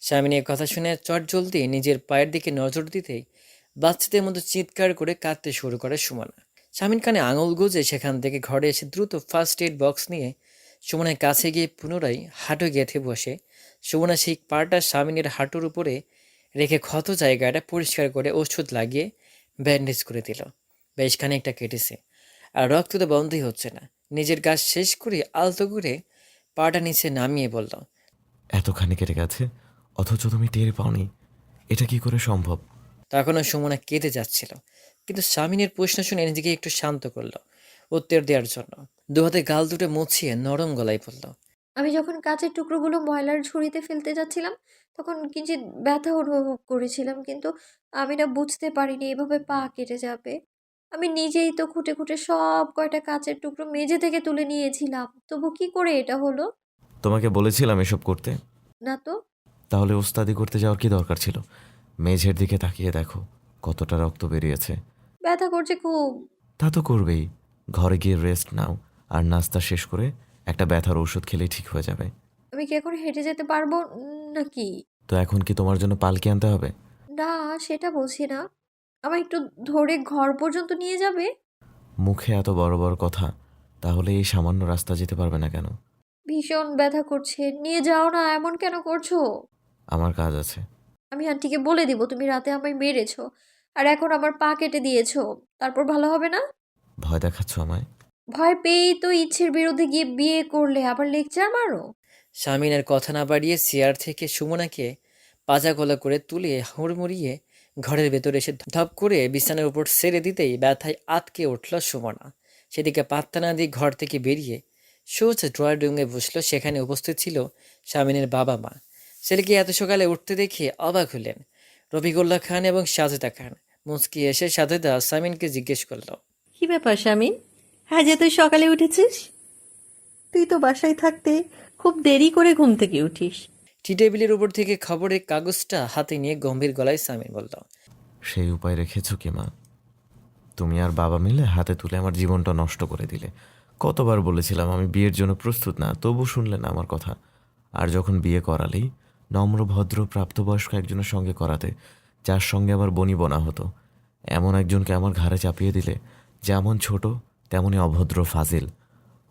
[SPEAKER 1] স্বামীনের কথা শুনে চট জলদি নিজের পায়ের দিকে নজর দিতেই বাচ্চাদের মতো চিৎকার করে কাঁদতে শুরু করে সুমনা। স্বামীন কানে আঙুল গুজে সেখান থেকে ঘরে এসে দ্রুত ফার্স্ট এড বক্স নিয়ে সুমনের কাছে গিয়ে পুনরায় হাঁটু গেঁথে বসে সুমনা সেই পাটা স্বামীনের হাঁটুর উপরে রেখে ক্ষত জায়গাটা পরিষ্কার করে ওষুধ লাগিয়ে ব্যান্ডেজ করে দিল। বেশ খানিকটা কেটেছে, আর রক্ত তো বন্ধই হচ্ছে না। নিজের কাজ শেষ করে আলতো করে পাটা নিচে নামিয়ে বলল,
[SPEAKER 2] এতখানি কেটে গেছে অথচ তুমি টের পাওনি? এটা কি করে সম্ভব?
[SPEAKER 1] তখনও সুমনা কেঁদে যাচ্ছিল, কিন্তু স্বামীনের প্রশ্ন শুনে নিজেকে একটু শান্ত করলো উত্তর দেওয়ার জন্য। দুহাতে গাল দুটো মুছিয়ে নরম গলায় বলল,
[SPEAKER 3] আমি যখন কাঁচের টুকরোগুলো ময়লার ঝুড়িতে ফেলতে যাচ্ছিলাম, তখন কিঞ্চিত ব্যথা অনুভব করেছিলাম, কিন্তু আমি না বুঝতে পারিনি এভাবে পা কেটে যাবে। আমি নিজেই তো খুঁটে খুঁটে সব কয়টা কাঁচের টুকরো মেঝে থেকে তুলে নিয়েছিলাম, তবু কি করে এটা হলো?
[SPEAKER 2] তোমাকে বলেছিলাম এসব করতে।
[SPEAKER 3] না তো।
[SPEAKER 2] তাহলে ওস্তাদি করতে যাওয়ার কি দরকার ছিল? মেঝের দিকে তাকিয়ে দেখো কতটা রক্ত বেরিয়েছে।
[SPEAKER 3] ব্যথা করছে খুব।
[SPEAKER 2] তা তো করবেই। ঘরে গিয়ে রেস্ট নাও, আর নাস্তা শেষ করে একটা ব্যথার ওষুধ খেলেই ঠিক হয়ে যাবে।
[SPEAKER 3] আমি কি এখন হেঁটে যেতে পারবো নাকি?
[SPEAKER 2] তো এখন কি তোমার জন্য পালকি আনতে হবে?
[SPEAKER 3] না, সেটা বলছি না। আমার একটু ধরে ঘর পর্যন্ত নিয়ে যাবে?
[SPEAKER 2] মুখে এত বড় বড় কথা, তাহলে এই সামান্য রাস্তা যেতে পারবে না কেন?
[SPEAKER 3] ভীষণ ব্যথা করছে, নিয়ে যাও না, এমন কেন করছো?
[SPEAKER 2] আমার কাজ আছে।
[SPEAKER 3] আমি আন্টিকে বলে দিব তুমি রাতে আমায় মেরেছো, আর এখন আমার পা কেটে দিয়েছো। তারপর ভালো হবে না?
[SPEAKER 2] ভয় দেখাচ্ছ আমায়?
[SPEAKER 3] ভয় পেয়েই তো ইচ্ছের বিরুদ্ধে গিয়ে বিয়ে করলে, আবার লেকচার মারো।
[SPEAKER 1] স্বামীনের কথা না বাড়িয়ে চেয়ার থেকে সুমনাকে পাজা গলা করে তুলে হুড়মুড়িয়ে ঘরের ভেতরে এসে ধপ করে বিছানার উপর ছেড়ে দিতেই ব্যথায় আতকে উঠল সুমনা। সেদিকে পাত্তা না দিয়ে ঘর থেকে বেরিয়ে সোজা ড্রয়ার রুমে বসলো। সেখানে উপস্থিত ছিল স্বামীনের বাবা মা। ছেলেকে এত সকালে উঠতে দেখে অবাক হলেন রফিকুল্লাহ খান এবং সাজেদা খান। মুচকি এসে সাজেদা স্বামীনকে জিজ্ঞেস করলো,
[SPEAKER 4] কি ব্যাপার শামিন? হ্যাঁ, যে তুই সকালে উঠেছিস? তুই তো বাসায় থাকতে খুব দেরি করে ঘুম থেকে উঠিস।
[SPEAKER 1] টি টেবিলের উপর থেকে খবরের কাগজটা হাতে নিয়ে গম্ভীর গলায় স্বামীন বলল,
[SPEAKER 2] সেই উপায় রেখেছো কি মা? তুমি আর বাবা মিলে হাতে তুলে আমার জীবনটা নষ্ট করে দিলে। কতবার বলেছিলাম আমি বিয়ের জন্য প্রস্তুত না, তবু শুনলে না আমার কথা। আর যখন বিয়ে করালেই নম্র ভদ্র প্রাপ্তবয়স্ক একজনের সঙ্গে করাতে, যার সঙ্গে আবার বনিবনা হতো, এমন একজনকে আমার ঘাড়ে চাপিয়ে দিলে। যেমন ছোট তেমনই অভদ্র ফাজিল।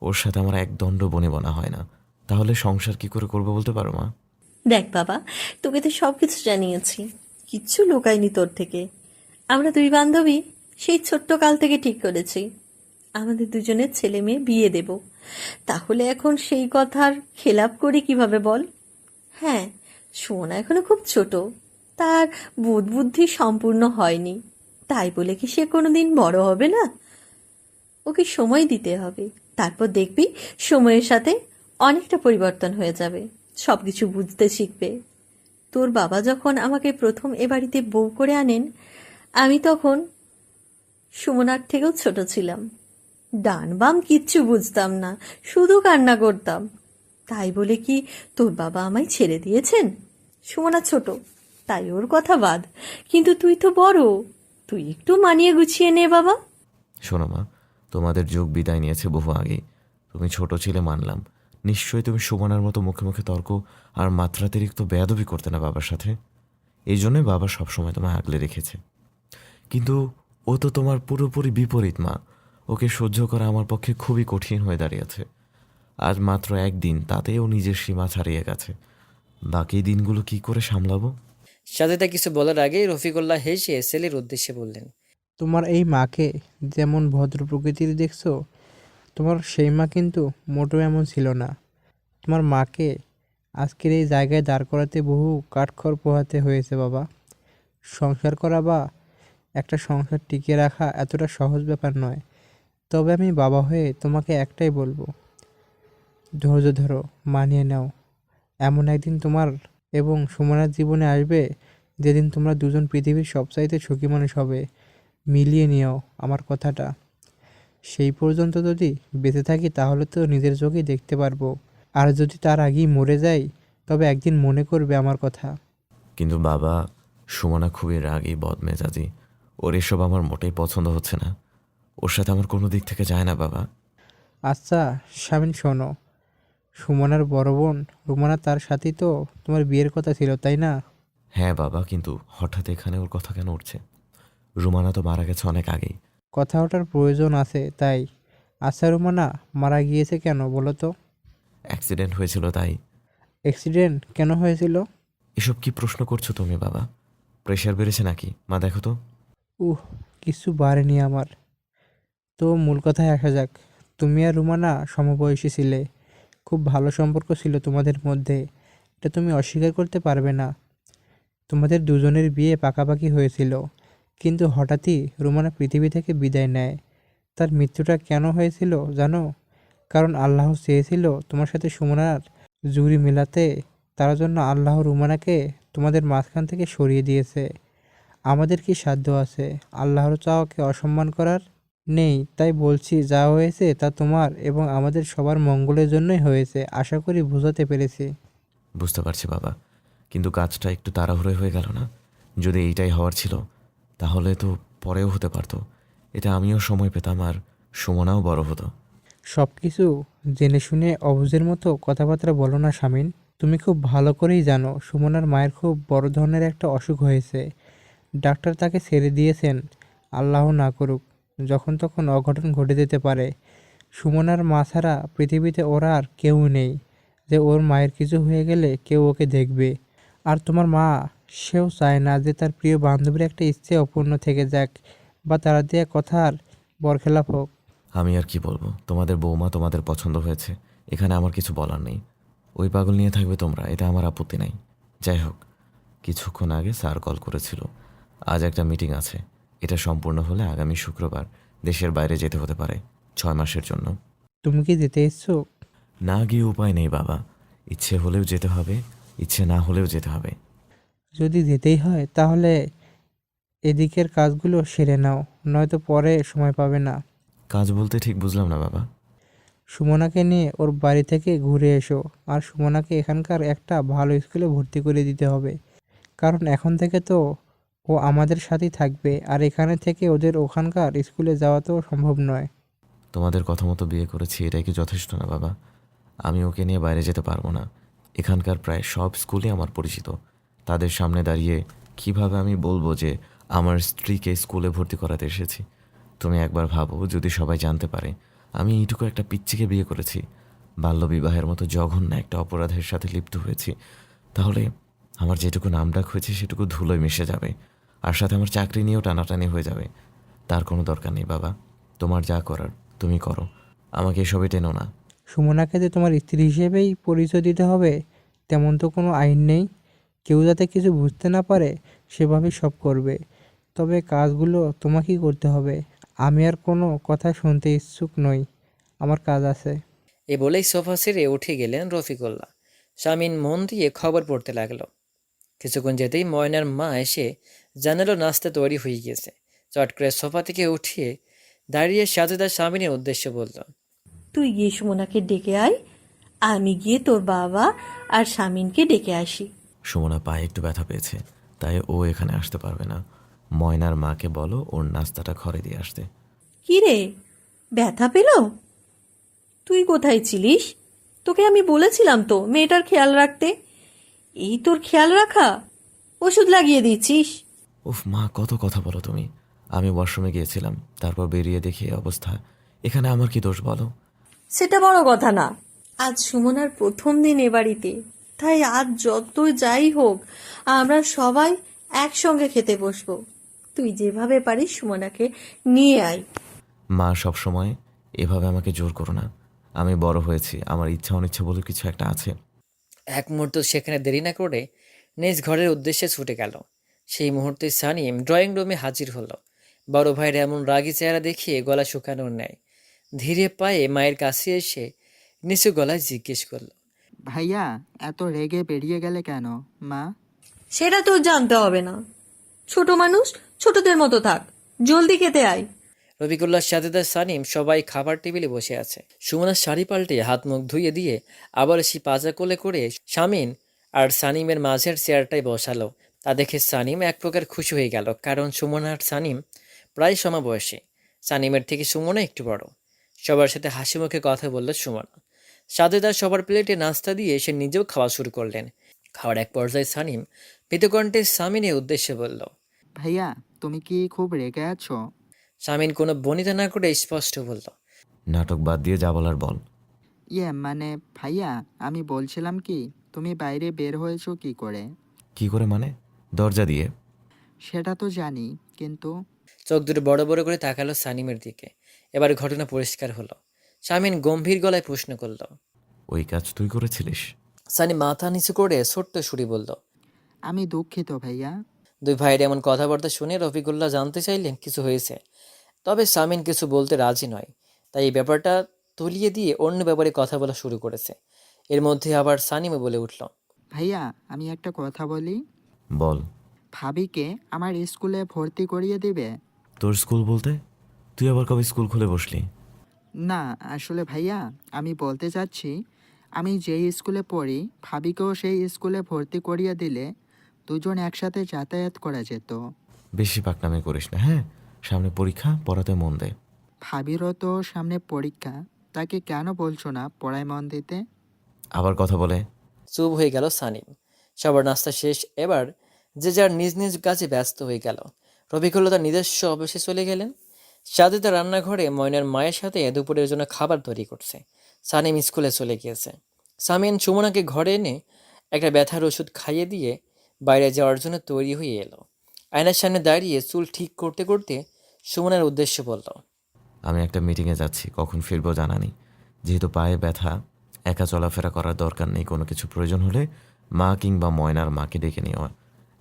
[SPEAKER 2] ওর সাথে আমার এক দণ্ড বনিবনা হয় না। তাহলে সংসার কি করে করবো বলতে পারো মা?
[SPEAKER 4] দেখ বাবা, তোকে তো সব কিছু জানিয়েছি, কিচ্ছু লুকাইনি তোর থেকে। আমরা দুই বান্ধবী সেই ছোট্ট কাল থেকে ঠিক করেছি আমাদের দুজনের ছেলে মেয়ে বিয়ে দেব। তাহলে এখন সেই কথার খেলাপ করি কিভাবে বল? হ্যাঁ, সোনা এখনো খুব ছোট, তার বোধ বুদ্ধি সম্পূর্ণ হয়নি, তাই বলে কি সে কোনোদিন বড় হবে না? ওকে সময় দিতে হবে, তারপর দেখবি সময়ের সাথে অনেকটা পরিবর্তন হয়ে যাবে, সব কিছু বুঝতে শিখবে। তোর বাবা যখন আমাকে প্রথম এ বাড়িতে বউ করে আনেন, আমি তখন সুমনার থেকেও ছোট ছিলাম। ডান বাম কিচ্ছু বুঝতাম না, শুধু কান্না করতাম। তাই বলে কি তোর বাবা আমায় ছেড়ে দিয়েছেন? সুমনা ছোট, তাই ওর কথা বাদ, কিন্তু তুই তো বড়, তুই একটু মানিয়ে গুছিয়ে নে বাবা।
[SPEAKER 2] শোনো মা, তোমাদের যুগ বিদায় নিয়েছে বহু আগেই। তুমি ছোট ছিলে মানলাম, নিশ্চয়ই তুমি সুমনার মতো মুখে মুখে তর্ক আর মাত্রাতিরিক্ত বেয়াদবি করতে না বাবার সাথে। এই জন্যই বাবা সবসময় তোমায় আগলে রেখেছে। কিন্তু ও তো তোমার পুরোপুরি বিপরীত মা। ওকে সহ্য করা আমার পক্ষে খুবই কঠিন হয়ে দাঁড়িয়েছে। আজ মাত্র একদিন, তাতেই ও নিজের সীমা ছাড়িয়ে গেছে। বাকি দিনগুলো কি করে সামলাবো?
[SPEAKER 1] সাজেদা কিছু বলার আগেই রফিকুল্লাহ হেসে সেলির উদ্দেশ্যে বললেন,
[SPEAKER 5] তোমার এই মাকে যেমন ভদ্র প্রকৃতির দেখছো, তোমার সেই মা কিন্তু মোটেও এমন ছিল না। তোমার মাকে আজকের এই জায়গায় দাঁড় করাতে বহু কাঠখড় পোহাতে হয়েছে বাবা। সংসার করা বা একটা সংসার টিকিয়ে রাখা এতটা সহজ ব্যাপার নয়। তবে আমি বাবা হয়ে তোমাকে একটাই বলবো, ধৈর্য ধরো, মানিয়ে নাও। এমন একদিন তোমার এবং সুমনার জীবনে আসবে যেদিন তোমরা দুজন পৃথিবীর সবচাইতে সুখী মানুষ হবে। মিলিয়ে নিও আমার কথাটা। সেই পর্যন্ত যদি বেঁচে থাকি তাহলে তো নিজের চোখেই দেখতে পারবো, আর যদি তার আগেই মরে যাই তবে একদিন মনে করবে আমার কথা।
[SPEAKER 2] কিন্তু বাবা, সুমনা খুবই রাগী বদমেজাজি। ওর এসব আমার মোটেই পছন্দ হচ্ছে না। ওর সাথে আমার কোনো দিক থেকে যায় না বাবা।
[SPEAKER 5] আচ্ছা শামিন, শোনো, সুমনার বড় বোন রুমানা, তার সাথেই তো তোমার বিয়ের কথা ছিল, তাই না?
[SPEAKER 2] হ্যাঁ বাবা, কিন্তু হঠাৎ এখানে ওর কথা কেন উঠছে? রুমানা তো মারা গেছে অনেক আগেই।
[SPEAKER 5] কথা ওঠার প্রয়োজন আছে তাই। আচ্ছা রুমানা মারা গিয়েছে কেন বলো তো?
[SPEAKER 2] অ্যাক্সিডেন্ট হয়েছিল তাই।
[SPEAKER 5] অ্যাক্সিডেন্ট কেন হয়েছিল?
[SPEAKER 2] এসব কি প্রশ্ন করছো তুমি বাবা? প্রেশার বেড়েছে নাকি মা, দেখো তো।
[SPEAKER 5] কিছু বাড়েনি আমার। তো মূল কথায় আসা যাক। তুমি আর রুমানা সমবয়সী ছিলে, খুব ভালো সম্পর্ক ছিল তোমাদের মধ্যে, এটা তুমি অস্বীকার করতে পারবে না। তোমাদের দুজনের বিয়ে পাকাপাকি হয়েছিল, কিন্তু হঠাৎই রুমানা পৃথিবী থেকে বিদায় নেয়। তার মৃত্যুটা কেন হয়েছিল জানো? কারণ আল্লাহ চেয়েছিল তোমার সাথে সুমনার জুড়ি মেলাতে। তার জন্য আল্লাহ রুমানাকে তোমাদের মাঝখান থেকে সরিয়ে দিয়েছে। আমাদের কি সাধ্য আছে আল্লাহর চাওয়াকে অসম্মান করার? নেই। তাই বলছি, যা হয়েছে তা তোমার এবং আমাদের সবার মঙ্গলের জন্যই হয়েছে। আশা করি বোঝাতে পেরেছি।
[SPEAKER 2] বুঝতে পারছি বাবা, কিন্তু কাজটা একটু তাড়াহুড়ো হয়ে গেল না? যদি এইটাই হওয়ার ছিল তাহলে তো পরেও হতে পারতো। এতে আমিও সময় পেতাম আর সুমনাও বড় হতো।
[SPEAKER 5] সব কিছু জেনে শুনে অবুঝের মতো কথাবার্তা বলো না শামিন। তুমি খুব ভালো করেই জানো সুমনার মায়ের খুব বড় ধরনের একটা অসুখ হয়েছে। ডাক্তার তাকে ছেড়ে দিয়েছেন। আল্লাহ না করুক, যখন তখন অঘটন ঘটে যেতে পারে। সুমনার মা ছাড়া পৃথিবীতে ওরা আর কেউ নেই যে ওর মায়ের কিছু হয়ে গেলে কেউ ওকে দেখবে। আর তোমার মা, সেও চায় না যে তার প্রিয় বান্ধবীর একটা ইচ্ছে অপূর্ণ থেকে যাক, বা তারা দেয়া কথার বরখেলাপ হোক।
[SPEAKER 2] আমি আর কি বলবো, তোমাদের বৌমা তোমাদের পছন্দ হয়েছে, এখানে আমার কিছু বলার নেই। ওই পাগল নিয়ে থাকবে তোমরা, এতে আমার আপত্তি নাই। যাই হোক, কিছুক্ষণ আগে স্যার কল করেছিল, আজ একটা মিটিং আছে। এটা সম্পূর্ণ হলে আগামী শুক্রবার দেশের বাইরে যেতে হতে পারে 6 মাসের জন্য।
[SPEAKER 5] তুমি কি যেতে ইচ্ছুক?
[SPEAKER 2] না গিয়ে উপায় নেই বাবা। ইচ্ছে হলেও যেতে হবে, ইচ্ছে না হলেও যেতে হবে।
[SPEAKER 5] যদি যেতেই হয় তাহলে এদিকের কাজগুলো সেরে নাও, নয়তো পরে সময় পাবে না।
[SPEAKER 2] কাজ বলতে ঠিক বুঝলাম না বাবা।
[SPEAKER 5] সুমনাকে নিয়ে ওর বাড়ি থেকে ঘুরে এসো। আর সুমনাকে এখানকার একটা ভালো স্কুলে ভর্তি করে দিতে হবে, কারণ এখন থেকে তো ও আমাদের সাথেই থাকবে, আর এখানে থেকে ওদের ওখানকার স্কুলে যাওয়া তো সম্ভব নয়।
[SPEAKER 2] তোমাদের কথা মতো বিয়ে করেছি, এটাই কি যথেষ্ট না বাবা? আমি ওকে নিয়ে বাইরে যেতে পারবো না। এখানকার প্রায় সব স্কুলই আমার পরিচিত। তাদের সামনে দাঁড়িয়ে কিভাবে আমি বলবো যে আমার স্ত্রীকে স্কুলে ভর্তি করাতে এসেছি? তুমি একবার ভাবো, যদি সবাই জানতে পারে আমি এইটুকু একটা পিচ্চিকে বিয়ে করেছি, বাল্যবিবাহের মতো জঘন্য একটা অপরাধের সাথে লিপ্ত হয়েছি, তাহলে আমার যেটুকু নামডাক হয়েছে সেটুকু ধুলোয় মিশে যাবে, আর সাথে আমার চাকরি নিয়েও টানাটানি হয়ে যাবে। তার কোনো দরকার নেই বাবা। তোমার যা করার তুমি করো, আমাকে এসবে টেনো না।
[SPEAKER 5] সুমনাকে যে তোমার স্ত্রী হিসেবেই পরিচয় দিতে হবে তেমন তো কোনো আইন নেই। কেউ যাতে কিছু বুঝতে না পারে সেভাবেই সব করবে। তবে কাজগুলো তোমাকেই করতে হবে। আমি আর কোনো কথা শুনতে ইচ্ছুক নই। আমার কাজ আছে।
[SPEAKER 1] এ বলেই সোফা ছেড়ে উঠে গেলেন রফিকুল্লাহ। শামিন মন দিয়ে খবর পড়তে লাগলো। কিছুক্ষণ যেতেই ময়নার মা এসে জানালো নাস্তা তৈরি হয়ে গিয়েছে। চট করে সোফা থেকে উঠিয়ে দাঁড়িয়ে সাজেদা শামিনের উদ্দেশ্যে বলল,
[SPEAKER 4] তুই গিয়ে সুমনাকে ডেকে আয়, আমি গিয়ে তোর বাবা আর শামিনকে ডেকে আসি।
[SPEAKER 2] সুমনা পায়ে একটু ব্যথা পেয়েছে, তাই ও এখানে আসতে পারবে না। ময়নার মাকে বলো ওর নাস্তাটা ঘরে দিয়ে আসতে।
[SPEAKER 4] কি রে, ব্যথা পেল? তুই কোথায় ছিলিস? তোকে আমি বলেছিলাম তো মেয়েটার খেয়াল রাখতে। এই তোর খেয়াল রাখা, ওষুধ লাগিয়ে দিচ্ছিস।
[SPEAKER 2] উফ মা, কত কথা বলো তুমি। আমি ওয়াশরুমে গিয়েছিলাম, তারপর বেরিয়ে দেখি এই অবস্থা। এখানে আমার কি দোষ বলো?
[SPEAKER 4] সেটা বড় কথা না, আজ সুমনার প্রথম দিন এ বাড়িতে, তাই আজ যত যাই হোক আমরা সবাই একসঙ্গে খেতে বসবো। তুই যেভাবে পারিস সুমনাকে নিয়ে আয়।
[SPEAKER 2] মা, সবসময় এভাবে আমাকে জোর করো না। আমি বড় হয়েছি, আমার ইচ্ছা অনিচ্ছা বলে কিছু একটা আছে।
[SPEAKER 1] এক মুহূর্ত সেখানে দেরি না করে নিজ ঘরের উদ্দেশ্যে ছুটে গেল। সেই মুহূর্তে সানিম ড্রয়িং রুমে হাজির হলো। বড় ভাইয়ের এমন রাগী চেহারা দেখিয়ে গলা শুকানোর ন্যায় ধীরে পায়ে মায়ের কাছে এসে নিচু গলায় জিজ্ঞেস করলো,
[SPEAKER 6] ভাইয়া, এত রেগে বেরিয়ে গেলে কেন মা?
[SPEAKER 4] সেটা তোর জানতে হবে না। ছোট মানুষ ছোটদের মতো থাক, জলদি খেতে আয়।
[SPEAKER 1] রফিকুল্লাহ, সাজেদা, সানিম সবাই খাবার টেবিলে বসে আছে। সুমনা শাড়ি পাল্টে হাত মুখ ধুয়ে দিয়ে আবার সে পাজা কোলে করে শামিন আর সানিমের মাঝের চেয়ারটায় বসালো। তা দেখে সানিম এক প্রকার খুশি হয়ে গেল, কারণ সুমনা আর সানিম প্রায় সমবয়সী। সানিমের থেকে সুমনা একটু বড়। সবার সাথে হাসি মুখে কথা বলল সুমনা। সাজেদা সবার প্লেটে নাস্তা দিয়ে সে নিজেও খাওয়া শুরু করলেন। খাওয়ার এক পর্যায়ে সানিম ভীতকণ্ঠে সামিনের উদ্দেশ্যে বলল,
[SPEAKER 6] ভাইয়া, তুমি কি খুব রেগে আছো?
[SPEAKER 1] সামিন কোনো বনিতা না করে স্পষ্ট বলল,
[SPEAKER 2] নাটক বাদ দিয়ে যা বলার বল।
[SPEAKER 6] মানে ভাইয়া, আমি বলছিলাম কি, তুমি বাইরে বের হয়েছো কি করে?
[SPEAKER 2] কি করে মানে? দরজা দিয়ে।
[SPEAKER 6] সেটা তো জানি, কিন্তু
[SPEAKER 1] চোখ দুটো বড় বড় করে তাকালো সানিমের দিকে। এবার ঘটনা পরিষ্কার হলো। শামিন গম্ভীর গলায় প্রশ্ন করল।
[SPEAKER 2] ওই কাজ তুই করেছিলিস?
[SPEAKER 1] সানিম মাথা নিচু করে ছোট্ট সুরে বলল।
[SPEAKER 6] আমি দুঃখিত ভাইয়া।
[SPEAKER 1] দুই ভাইয়ের এমন কথাবার্তা শুনে রফিকুল্লাহ জানতে চাইলেন কিছু হয়েছে। তবে সামিন কিছু বলতে রাজি নয়, তাই এই ব্যাপারটা তলিয়ে দিয়ে অন্য ব্যাপারে কথা বলা শুরু করেছে। এর মধ্যে আবার সানিমও বলে উঠল,
[SPEAKER 6] ভাইয়া, আমি একটা কথা বলি।
[SPEAKER 2] বল।
[SPEAKER 6] ভাবিকে আমার স্কুলে ভর্তি করিয়ে দিবে?
[SPEAKER 2] তোর স্কুল বলতে? তুই আবার কবে স্কুল খুলে বসলি?
[SPEAKER 6] না, আসলে ভাইয়া, আমি বলতে চাচ্ছি, আমি যেই স্কুলে পড়ি ভাবিকেও সেই স্কুলে ভর্তি করিয়ে দিলে দুজন একসাথে যাতায়াত করা যেত।
[SPEAKER 2] বেশি পাকনামি করিস না, হ্যাঁ? সামনে পরীক্ষা, পড়াতে মন দে।
[SPEAKER 6] ভাবিরও তো সামনে পরীক্ষা, তাকে কেন বলছো না পড়ায় মন দিতে?
[SPEAKER 2] আবার কথা বলে।
[SPEAKER 1] চুপ হয়ে গেল সানিম। সবার নাস্তা শেষ, এবার যে যার নিজ নিজ কাজে ব্যস্ত হয়ে গেল। রফিকুল্লাহ তার নিজস্ব অফিসে চলে গেলেন। সাজেদা রান্নাঘরে ময়নার মায়ের সাথে দুপুরের জন্য খাবার তৈরি করছে। সানিম স্কুলে চলে গিয়েছে। সামিন সুমনাকে ঘরে এনে একটা ব্যথার ওষুধ খাইয়ে দিয়ে বাইরে যাওয়ার জন্য তৈরি হয়ে এলো। আয়নার সামনে দাঁড়িয়ে চুল ঠিক করতে করতে সুমনার উদ্দেশ্যে বলল,
[SPEAKER 2] আমি একটা মিটিংয়ে যাচ্ছি, কখন ফিরবো জানা নেই। যেহেতু পায়ে ব্যথা, একা চলাফেরা করার দরকার নেই। কোনো কিছু প্রয়োজন হলে মা কিংবা ময়নার মাকে ডেকে নিও।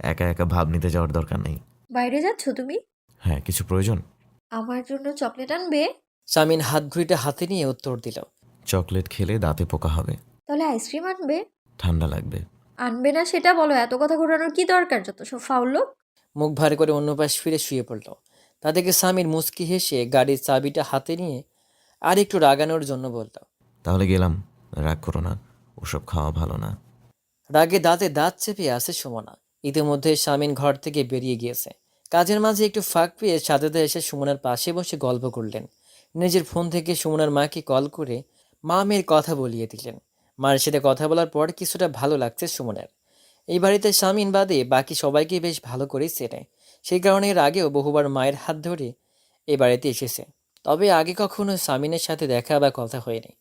[SPEAKER 2] একা একা ভাব নিতে যাওয়ার দরকার নেই।
[SPEAKER 3] বাইরে যাচ্ছ তুমি?
[SPEAKER 2] হ্যাঁ, কিছু প্রয়োজন?
[SPEAKER 3] আমার জন্য চকলেট আনবে?
[SPEAKER 1] সামিন হাত ঘড়িটা হাতে নিয়ে উত্তর দিল,
[SPEAKER 2] চকলেট খেলে দাঁতে পোকা হবে।
[SPEAKER 3] তাহলে আইসক্রিম আনবে?
[SPEAKER 2] ঠান্ডা লাগবে।
[SPEAKER 3] আনবে না সেটা বলো, এত কথা ঘোরানোর কি দরকার, যত সব ফাউল লোক।
[SPEAKER 1] মুখ ভার করে অন্য পাশ ফিরে শুয়ে পড়ল। তাদেরকে সামির মুচকি হেসে গাড়ির চাবিটা হাতে নিয়ে আর একটু রাগানোর জন্য বলল,
[SPEAKER 2] তাহলে গেলাম। রাগ করো না, ওসব খাওয়া ভালো না।
[SPEAKER 1] রাগে দাঁতে দাঁত চেপে আছে সুমনা। ইতিমধ্যে শামিন ঘর থেকে বেরিয়ে গিয়েছে। কাজের মাঝে একটু ফাঁক পেয়ে সাজেদা এসে সুমনার পাশে বসে গল্প করলেন। নিজের ফোন থেকে সুমনার মাকে কল করে মা মেয়ের কথা বলিয়ে দিলেন। মায়ের সাথে কথা বলার পর কিছুটা ভালো লাগছে সুমনের। এই বাড়িতে শামিন বাদে বাকি সবাইকে বেশ ভালো করেই চেনে। সেই কারণে এর আগেও বহুবার মায়ের হাত ধরে এই বাড়িতে এসেছে। তবে আগে কখনো শামিনের সাথে দেখা বা কথা হয়নি,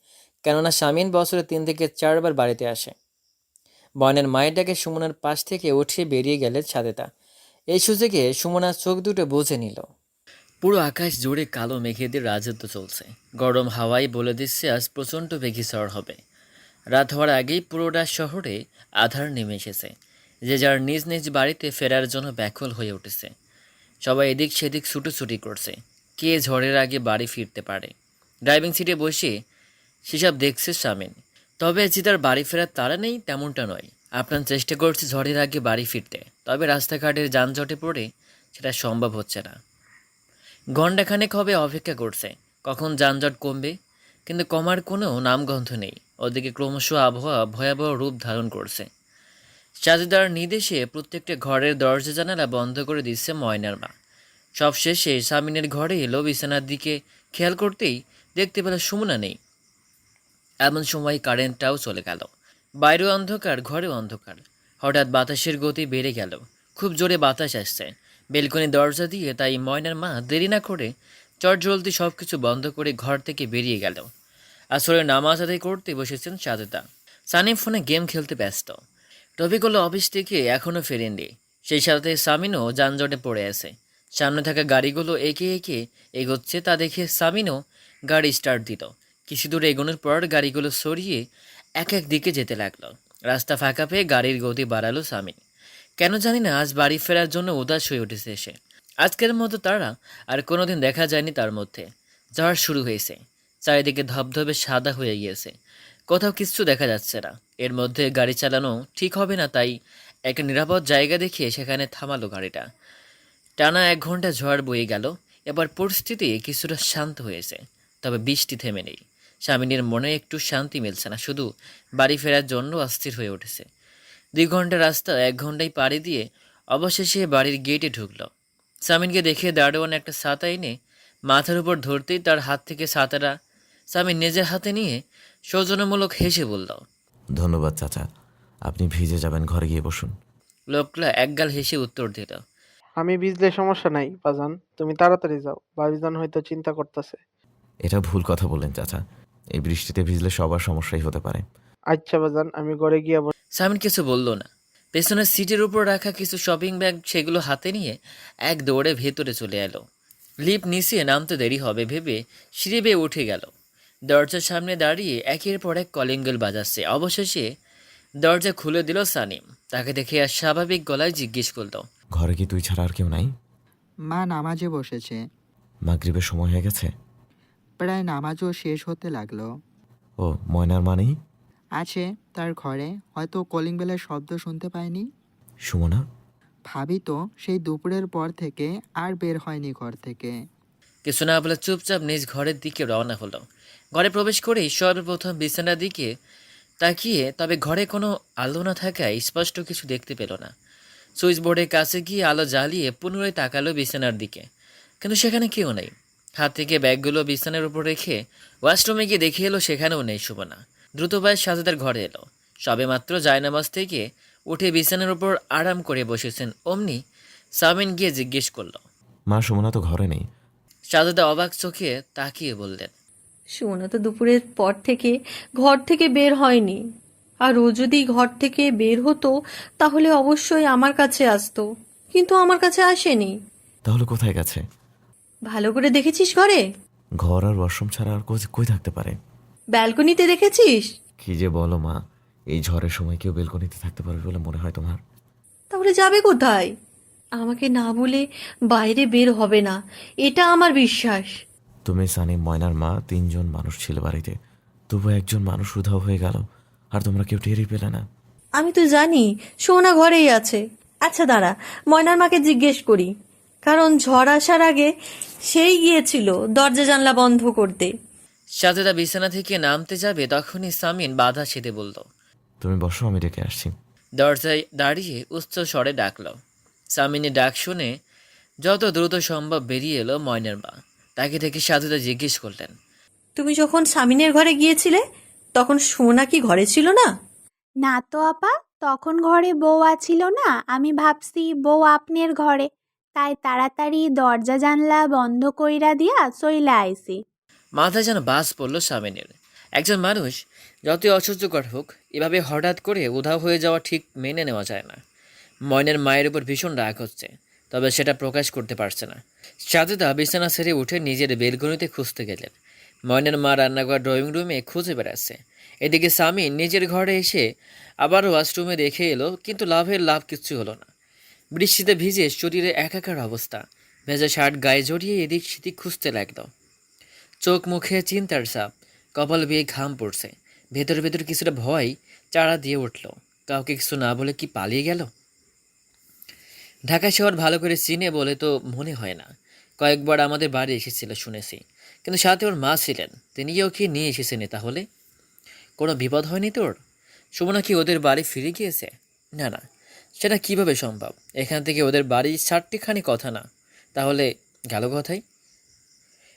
[SPEAKER 1] কেননা শামিন বছরে 3 থেকে 4 বার বাড়িতে আসে। বয়নের মায়ের ডাকে সুমনার পাশ থেকে উঠে বেরিয়ে গেলেন সাদেতা। এই সুযোগে সুমনার চোখ দুটো বুঝে নিল। পুরো আকাশ জুড়ে কালো মেঘেদের রাজত্ব চলছে। গরম হাওয়ায় বলে দিচ্ছে আজ প্রচণ্ড বেগি ঝড় হবে। রাত হওয়ার আগেই পুরোটা শহরে আঁধার নেমে এসেছে। যে যার নিজ নিজ বাড়িতে ফেরার জন্য ব্যাকুল হয়ে উঠেছে। সবাই এদিক সেদিক ছুটোছুটি করছে। কে ঝড়ের আগে বাড়ি ফিরতে পারে। ড্রাইভিং সিটে বসে সেসব দেখছে শামিন। তবে যে তার বাড়ি ফেরার তাড়া নেই তেমনটা নয়। আপনার চেষ্টা করছে ঝড়ের আগে বাড়ি ফিরতে, তবে রাস্তাঘাটের যানজটে পড়ে সেটা সম্ভব হচ্ছে না। ঘণ্টাখানেক হবে অপেক্ষা করছে কখন যানজট কমবে, কিন্তু কমার কোনো নামগন্ধ নেই। ওদিকে ক্রমশ আবহাওয়া ভয়াবহ রূপ ধারণ করছে। সাজেদার নির্দেশে প্রত্যেকটা ঘরের দরজা জানালা বন্ধ করে দিচ্ছে ময়নার মা। সবশেষে সামিনের ঘরে এলো, বিছানার দিকে খেয়াল করতেই দেখতে পেল সুমনা নেই। এমন সময় কারেন্টটাও চলে গেল। বাইরেও অন্ধকার, ঘরেও অন্ধকার। হঠাৎ বাতাসের গতি বেড়ে গেল, খুব জোরে বাতাস আসছে বেলকনির দরজা দিয়ে। তাই ময়নার মা দেরি না করে চটজলদি সব কিছু বন্ধ করে ঘর থেকে বেরিয়ে গেল। আসলে নামাজ আদায় করতে বসেছেন সাজেদা। সানি ফোনে গেম খেলতে ব্যস্ত। রফিকুল অফিস থেকে এখনও ফেরেননি। সেই সাথে সামিনও যানজটে পড়ে আছে। সামনে থাকা গাড়িগুলো একে একে এগোচ্ছে, তা দেখে সামিনও গাড়ি স্টার্ট দিল। কিছু দূর এগোনোর পর গাড়িগুলো সরিয়ে এক এক দিকে যেতে লাগলো। রাস্তা ফাঁকা পেয়ে গাড়ির গতি বাড়ালো সামিন। কেন জানি না আজ বাড়ি ফেরার জন্য উদাস হয়ে উঠেছে সে। আজকের মতো তারা আর কোনোদিন দেখা যায়নি তার মধ্যে। ঝড় শুরু হয়েছে, চারিদিকে ধবধবে সাদা হয়ে গিয়েছে, কোথাও কিচ্ছু দেখা যাচ্ছে না। এর মধ্যে গাড়ি চালানো ঠিক হবে না, তাই একটা নিরাপদ জায়গা দেখিয়ে সেখানে থামালো গাড়িটা। টানা 1 ঘন্টা ঝড় বয়ে গেল। এবার পরিস্থিতি কিছুটা শান্ত হয়েছে, তবে বৃষ্টি থেমে নেই। স্বামিনীর মনে একটু শান্তি মিলছে না, শুধু বাড়ি ফেরার জন্য অস্থির হয়ে উঠেছে। 2 ঘন্টা রাস্তা 1 ঘন্টায় পাড়ি দিয়ে অবশেষে বাড়ির গেটে ঢুকলো। স্বামীনকে দেখে দারোয়ান একটা ছাতা এনে মাথার উপর ধরতেই তার হাত থেকে ছাতাটা স্বামী নিজের হাতে নিয়ে সৌজন্যমূলক হেসে বলল,
[SPEAKER 2] ধন্যবাদ চাচা, আপনি ভিজে যাবেন, ঘরে গিয়ে বসুন।
[SPEAKER 1] লোকটা একগাল হেসে উত্তর দিল,
[SPEAKER 5] আমি ভিজলে সমস্যা নাই বাজান, তুমি তাড়াতাড়ি যাও, ভাবিজান হয়তো চিন্তা করতেছে।
[SPEAKER 2] এটা ভুল কথা বললেন চাচা, এই বৃষ্টিতে ভিজলে সবার সমস্যাই হতে পারে।
[SPEAKER 5] আচ্ছা বাজান, আমি ঘরে গিয়ে
[SPEAKER 1] স্বামীন কিছু বলল না। পেছনের সিটের উপর রাখা কিছু শপিং ব্যাগ সেগুলো হাতে নিয়ে এক দৌড়ে ভেতরে চলে এলো। লিফট নিচে নামতে দেরি হবে ভেবে সিঁড়ি বেয়ে উঠে গেল। দরজার সামনে দাঁড়িয়ে একের পর এক কলিং বেল বাজাচ্ছে। অবশেষে দরজা খুলে দিল সানিম। তাকে দেখে আর স্বাভাবিক গলায় জিজ্ঞেস করলো,
[SPEAKER 2] ঘরে কি তুই ছাড়া আর কেউ নাই?
[SPEAKER 6] মা নামাজে বসেছে।
[SPEAKER 2] মাগরিবের সময় হয়ে গেছে।
[SPEAKER 6] প্রায় নামাজও শেষ হতে লাগলো।
[SPEAKER 2] ও, ময়নার মা নেই?
[SPEAKER 6] আছে তার ঘরে, হয়তো কলিং বেলের শব্দ শুনতে পায়নি।
[SPEAKER 2] সুমনা?
[SPEAKER 6] ভাবি তো সেই দুপুরের পর থেকে আর বের হয়নি ঘর থেকে।
[SPEAKER 1] কিছু না বলে চুপচাপ নিজ ঘরের দিকে রওনা হলো। ঘরে প্রবেশ করেই সর্বপ্রথম বিছানার দিকে তাকিয়ে, তবে ঘরে কোনো আলো না থাকায় স্পষ্ট কিছু দেখতে পেল না। সুইচ বোর্ডের কাছে গিয়ে আলো জ্বালিয়ে পুনরায় তাকালো বিছানার দিকে, কিন্তু সেখানে কেউ নেই। হাত থেকে ব্যাগগুলো বিছানার উপর রেখে ওয়াশরুমে গিয়ে দেখে এলো সেখানেও নেই সুমনা। দ্রুত পায়ে সাজেদার ঘরে এলো। সবেমাত্র জায়নামাজ থেকে উঠে বিছানার উপর আরাম করে বসেছেন, অমনি সামিন গিয়ে জিজ্ঞেস করলো।
[SPEAKER 2] মা, সুমনা তো ঘরে নেই।
[SPEAKER 1] সাজেদা অবাক চোখে তাকিয়ে বললেন,
[SPEAKER 4] সুমনা তো দুপুরের পর থেকে ঘর থেকে বের হয়নি। আর ও যদি ঘর থেকে বের হতো তাহলে অবশ্যই আমার কাছে আসতো, কিন্তু আমার কাছে আসেনি।
[SPEAKER 2] তাহলে কোথায় গেছে?
[SPEAKER 4] ভালো করে দেখেছিস ঘরে?
[SPEAKER 2] ঘর আর ওয়াশরুম ছাড়া আর কই থাকতে পারে?
[SPEAKER 4] ব্যালকনিতে দেখেছিস?
[SPEAKER 2] কি যে বলো মা, এই ঝড়ের সময় কেউ বেলকনিতে থাকতে পারবে বলে মনে হয় তোমার?
[SPEAKER 4] তাহলে যাবে কোথায়? আমাকে না বলে বাইরে বের হবে না, এটা আমার বিশ্বাস।
[SPEAKER 2] তুমি, সানি, ময়নার মা, 3জন মানুষ ছিল বাড়িতে, তবু একজন মানুষ উধাও হয়ে গেল আর তোমরা কেউ টেরই পেলে না।
[SPEAKER 4] আমি তো জানি সোনা ঘরেই আছে। আচ্ছা দাঁড়া, ময়নার মাকে জিজ্ঞেস করি, কারণ ঝড় আসার আগে সেই গিয়েছিল দরজা জানলা বন্ধ করতে।
[SPEAKER 1] সাজেদা বিছানা থেকে নামতে যাবে তখনই সামিন বাধা সেধে বলল,
[SPEAKER 2] তুমি বসো, আমি ডেকে আসছি।
[SPEAKER 1] দরজায় দাঁড়িয়ে উচ্চ স্বরে ডাকল। সামিনের ডাক শুনে যত দ্রুত সম্ভব বেরিয়ে এলো ময়নার মা। তাকে দেখে সাজেদা জিজ্ঞেস করলেন,
[SPEAKER 4] তুমি যখন স্বামিনের ঘরে গিয়েছিলে তখন সোনা কি ঘরে ছিল না?
[SPEAKER 7] না তো আপা, তখন ঘরে বউ আছিল না, আমি ভাবছি বউ আপনের ঘরে, তাই তাড়াতাড়ি দরজা জানলা বন্ধ কইরা দিয়া চইলা আইছি।
[SPEAKER 1] মাথায় যেন বাস পড়ল সামিনের। একজন মানুষ যতই অসহ্যকর হোক, এভাবে হঠাৎ করে উধাও হয়ে যাওয়া ঠিক মেনে নেওয়া যায় না। ময়নার মায়ের উপর ভীষণ রাগ হচ্ছে, তবে সেটা প্রকাশ করতে পারছে না। সাজেদা বিছানা ছেড়ে উঠে নিজের বেলকনিতে খুঁজতে গেলেন। ময়নার মা রান্নাঘর ড্রয়িং রুমে খুঁজে বেড়াচ্ছে। এদিকে সামিন নিজের ঘরে এসে আবারও ওয়াশরুমে দেখে এলো, কিন্তু লাভ কিচ্ছু হলো না। বৃষ্টিতে ভিজে শরীরে একাকার অবস্থা। ভেজা শার্ট গায়ে জড়িয়ে এদিক সেদিক খুঁজতে লাগলো। চোখ মুখে চিন্তার ছাপ, কপাল বেয়ে ঘাম পড়ছে। ভেতর ভেতর কিছুটা ভয় চাড়া দিয়ে উঠল। কাউকে কিছু না বলে কি পালিয়ে গেল? ঢাকা শহর ভালো করে চিনে বলে তো মনে হয় না। কয়েকবার আমাদের বাড়ি এসেছিল শুনেছি, কিন্তু সাথে ওর মা ছিলেন, তিনিও কি নিয়ে এসেছেন তাহলে? কোনো বিপদ হয়নি তোর? সুমনা কি ওদের বাড়ি ফিরে গিয়েছে? না না, সেটা কিভাবে সম্ভব? এখান থেকে ওদের বাড়ি 60খানি কথা না, তাহলে গেল কথাই।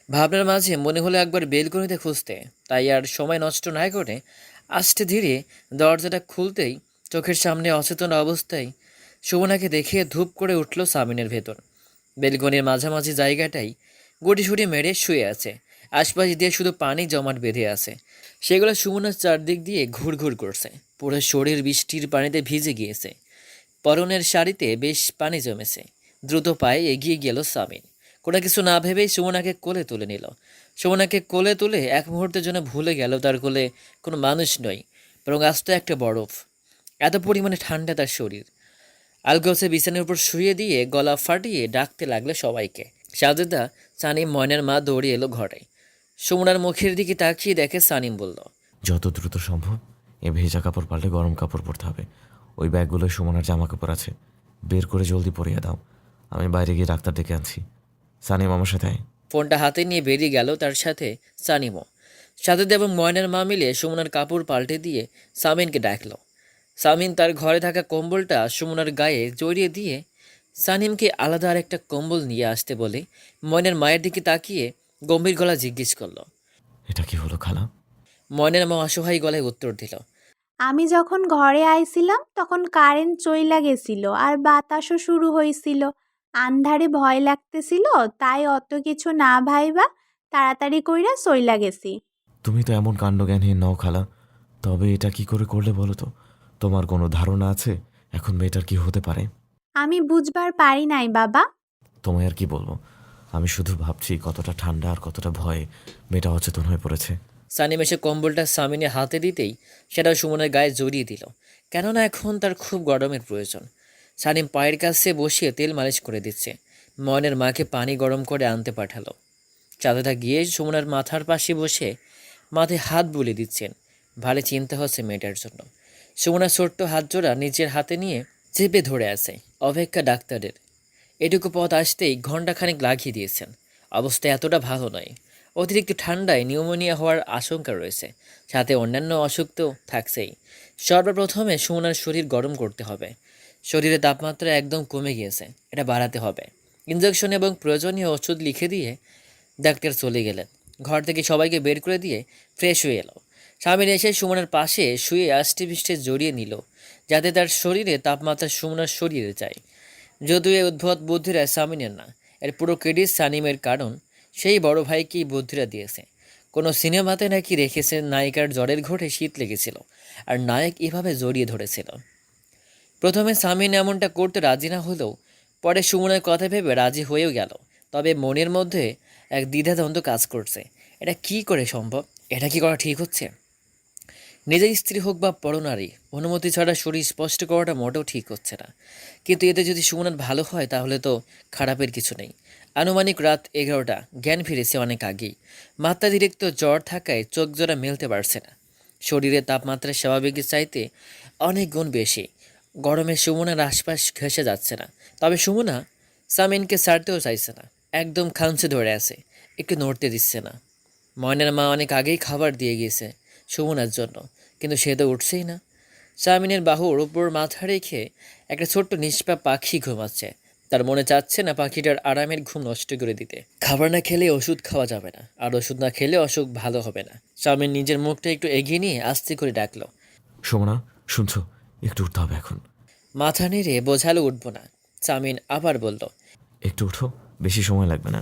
[SPEAKER 1] ভাবনার মাঝে মনে হলো একবার বেলকনিতে খুঁজতে, তাই আর সময় নষ্ট না করে আস্তে ধীরে দরজাটা খুলতেই চোখের সামনে অচেতন অবস্থায় সুমনাকে দেখে ধূপ করে উঠল সামিনের ভেতর। বেলকনির মাঝামাঝি জায়গাটাই গুটিসুটি মেরে শুয়ে আছে, আশপাশ দিয়ে শুধু পানি জমাট বেঁধে আছে। সেগুলো সুমনার চারদিক দিয়ে ঘুরঘুর করছে। পুরো শরীর বৃষ্টির পানিতে ভিজে গিয়েছে, পরনের শাড়িতে বেশ পানি জমেছে। দ্রুত পায়ে এগিয়ে গেল সামিন। কোনো কিছু না ভেবেই সুমনাকে কোলে তুলে নিল। সুমনাকে কোলে তুলে এক মুহূর্তের জন্য ভুলে গেল তার কোলে কোনো মানুষ নয়, বরং আস্ত একটা বরফ। এত পরিমাণে ঠান্ডা তার শরীর। আলগোছে বিছানার উপর শুয়ে দিয়ে গলা ফাটিয়ে ডাকতে লাগলো সবাইকে। সাজেদা, সানিম, ময়নার মা দৌড়ে এলো ঘরে। সুমনার মুখের দিকে তাকিয়ে দেখে সানিম বলল,
[SPEAKER 2] যত দ্রুত সম্ভব এ ভেজা কাপড় পাল্টে গরম কাপড় পরতে হবে। ওই ব্যাগগুলোয় সুমনার জামা কাপড় আছে, বের করে জলদি পরিয়ে দাও। আমি বাইরে গিয়ে ডাক্তার ডেকে আনছি। সানিম আমার সাথে আয়।
[SPEAKER 1] ফোনটা হাতে নিয়ে বেরিয়ে গেল তার সাথে সানিমও। সাজেদা এবং ময়নার মা মিলে সুমনার কাপড় পাল্টে দিয়ে সামিনকে ডাকলো। সামিন তার ঘরে থাকা কম্বলটা সুমনার গায়ে জড়িয়ে দিয়ে সানিমকে আলাদা আর একটা কম্বল নিয়ে আসতে বলে ময়নার মায়ের দিকে তাকিয়ে গম্ভীর গলা জিজ্ঞেস করলো।
[SPEAKER 2] এটা কি হলো খালা?
[SPEAKER 1] ময়নার মা অসহায় গলায় উত্তর দিল,
[SPEAKER 7] আমি যখন ঘরে আইছিলাম তখন কারেন্ট চইলা গেছিল আর বাতাসও শুরু হইছিল। আন্ধারে ভয় লাগতেছিল, তাই অত কিছু না ভাইবা তাড়াতাড়ি কইরা চইলা গেছি।
[SPEAKER 2] তুমি তো এমন কাণ্ডজ্ঞানহীন নও খালা। তবে এটা কি করে করলে বলো তো? তোমার কোনো ধারণা আছে এখন মেয়েটার কি হতে পারে?
[SPEAKER 7] আমি বুঝবার পারি নাই বাবা।
[SPEAKER 2] তোমায় আর কি বলবো, আমি শুধু ভাবছি কতটা ঠান্ডা আর কতটা ভয়ে মেয়েটা অচেতন হয়ে পড়েছে।
[SPEAKER 1] সানিম এসে কম্বলটা সামিনের হাতে দিতেই সেটা সুমনের গায়ে জড়িয়ে দিল, কেননা এখন তার খুব গরমের প্রয়োজন। সানিম পায়ের কাছে বসিয়ে তেল মালিশ করে দিচ্ছে। ময়নের মাকে পানি গরম করে আনতে পাঠালো। চাঁদাটা গিয়ে সুমনার মাথার পাশে বসে মাথায় হাত বুলিয়ে দিচ্ছেন। ভারী চিন্তা হচ্ছে মেয়েটার জন্য। সুমনার ছোট্ট হাত জোড়া নিজের হাতে নিয়ে চেপে ধরে আছে, অপেক্ষা ডাক্তারের। এটুকু পথ আসতেই ঘণ্টাখানেক লাগিয়ে দিয়েছেন। অবস্থা এতটা ভালো নয়। অতিরিক্ত ঠান্ডায় নিউমোনিয়া হওয়ার আশঙ্কা রয়েছে, সাথে অন্যান্য অসুখ তো থাকছেই। সর্বপ্রথমে সুমনার শরীর গরম করতে হবে। শরীরের তাপমাত্রা একদম কমে গিয়েছে, এটা বাড়াতে হবে। ইঞ্জেকশন এবং প্রয়োজনীয় ওষুধ লিখে দিয়ে ডাক্তার চলে গেলেন। ঘর থেকে সবাইকে বের করে দিয়ে ফ্রেশ হয়ে এলো। স্বামীর এসে সুমনার পাশে শুয়ে আষ্টে পৃষ্ঠে জড়িয়ে নিল, যাতে তার শরীরে তাপমাত্রা সুমনার শরীরে যায়। যদিও এই উদ্ভট বুদ্ধিরা সামিনের না, এর পুরো ক্রেডিট সানিমের, কারণ সেই বড় ভাইকেই বুদ্ধিরা দিয়েছে। কোনো সিনেমাতে নাকি রেখেছে নায়িকার জ্বরের ঘোটে শীত লেগেছিল, আর নায়ক এভাবে জড়িয়ে ধরেছিল। প্রথমে সামিন এমনটা করতে রাজি না হলেও পরে সুমনের কথা ভেবে রাজি হয়েও গেল। তবে মনের মধ্যে এক দ্বিধাদ্বন্দ্ব কাজ করছে। এটা কি করে সম্ভব? এটা কি করা ঠিক হচ্ছে? নিজের স্ত্রী হোক বা পরনারী, অনুমতি ছাড়া শরীর স্পষ্ট করাটা মোটেও ঠিক হচ্ছে না। কিন্তু এতে যদি সুমনার ভালো হয় তাহলে তো খারাপের কিছু নেই। আনুমানিক রাত 11টা, জ্ঞান ফিরেছে অনেক আগেই। মাত্রাতিরিক্ত জ্বর থাকায় চোখ জোড়া মেলতে পারছে না। শরীরের তাপমাত্রা স্বাভাবিকের চাইতে অনেক গুণ বেশি। গরমে সুমনার আশপাশ ঘেঁষে যাচ্ছে না। তবে সুমনা সামিনকে ছাড়তেও চাইছে না, একদম খামচে ধরে আছে, একটু নড়তে দিচ্ছে না। ময়নার মা অনেক আগেই খাবার দিয়ে গিয়েছে সুমনার জন্য, কিন্তু সে তো উঠছেই না। সামিনের বাহুর উপর মাথা রেখে একটা ছোট্ট নিষ্পাপ পাখি ঘুমাচ্ছে। তার মনে চাচ্ছে না পাখিটার আরামের ঘুম নষ্ট করে দিতে। খাবার না খেলে ওষুধ খাওয়া যাবে না, আর ওষুধ না খেলে অসুখ ভালো হবে না। সামিন নিজের মুখটা একটু এগিয়ে নিয়ে আস্তে করে ডাকলো,
[SPEAKER 2] সুমনা, শুনছো? একটু উঠতে হবে এখন।
[SPEAKER 1] মাথা নেড়ে বোঝালো উঠবো না। সামিন আবার বলল,
[SPEAKER 2] একটু উঠো, বেশি সময় লাগবে না।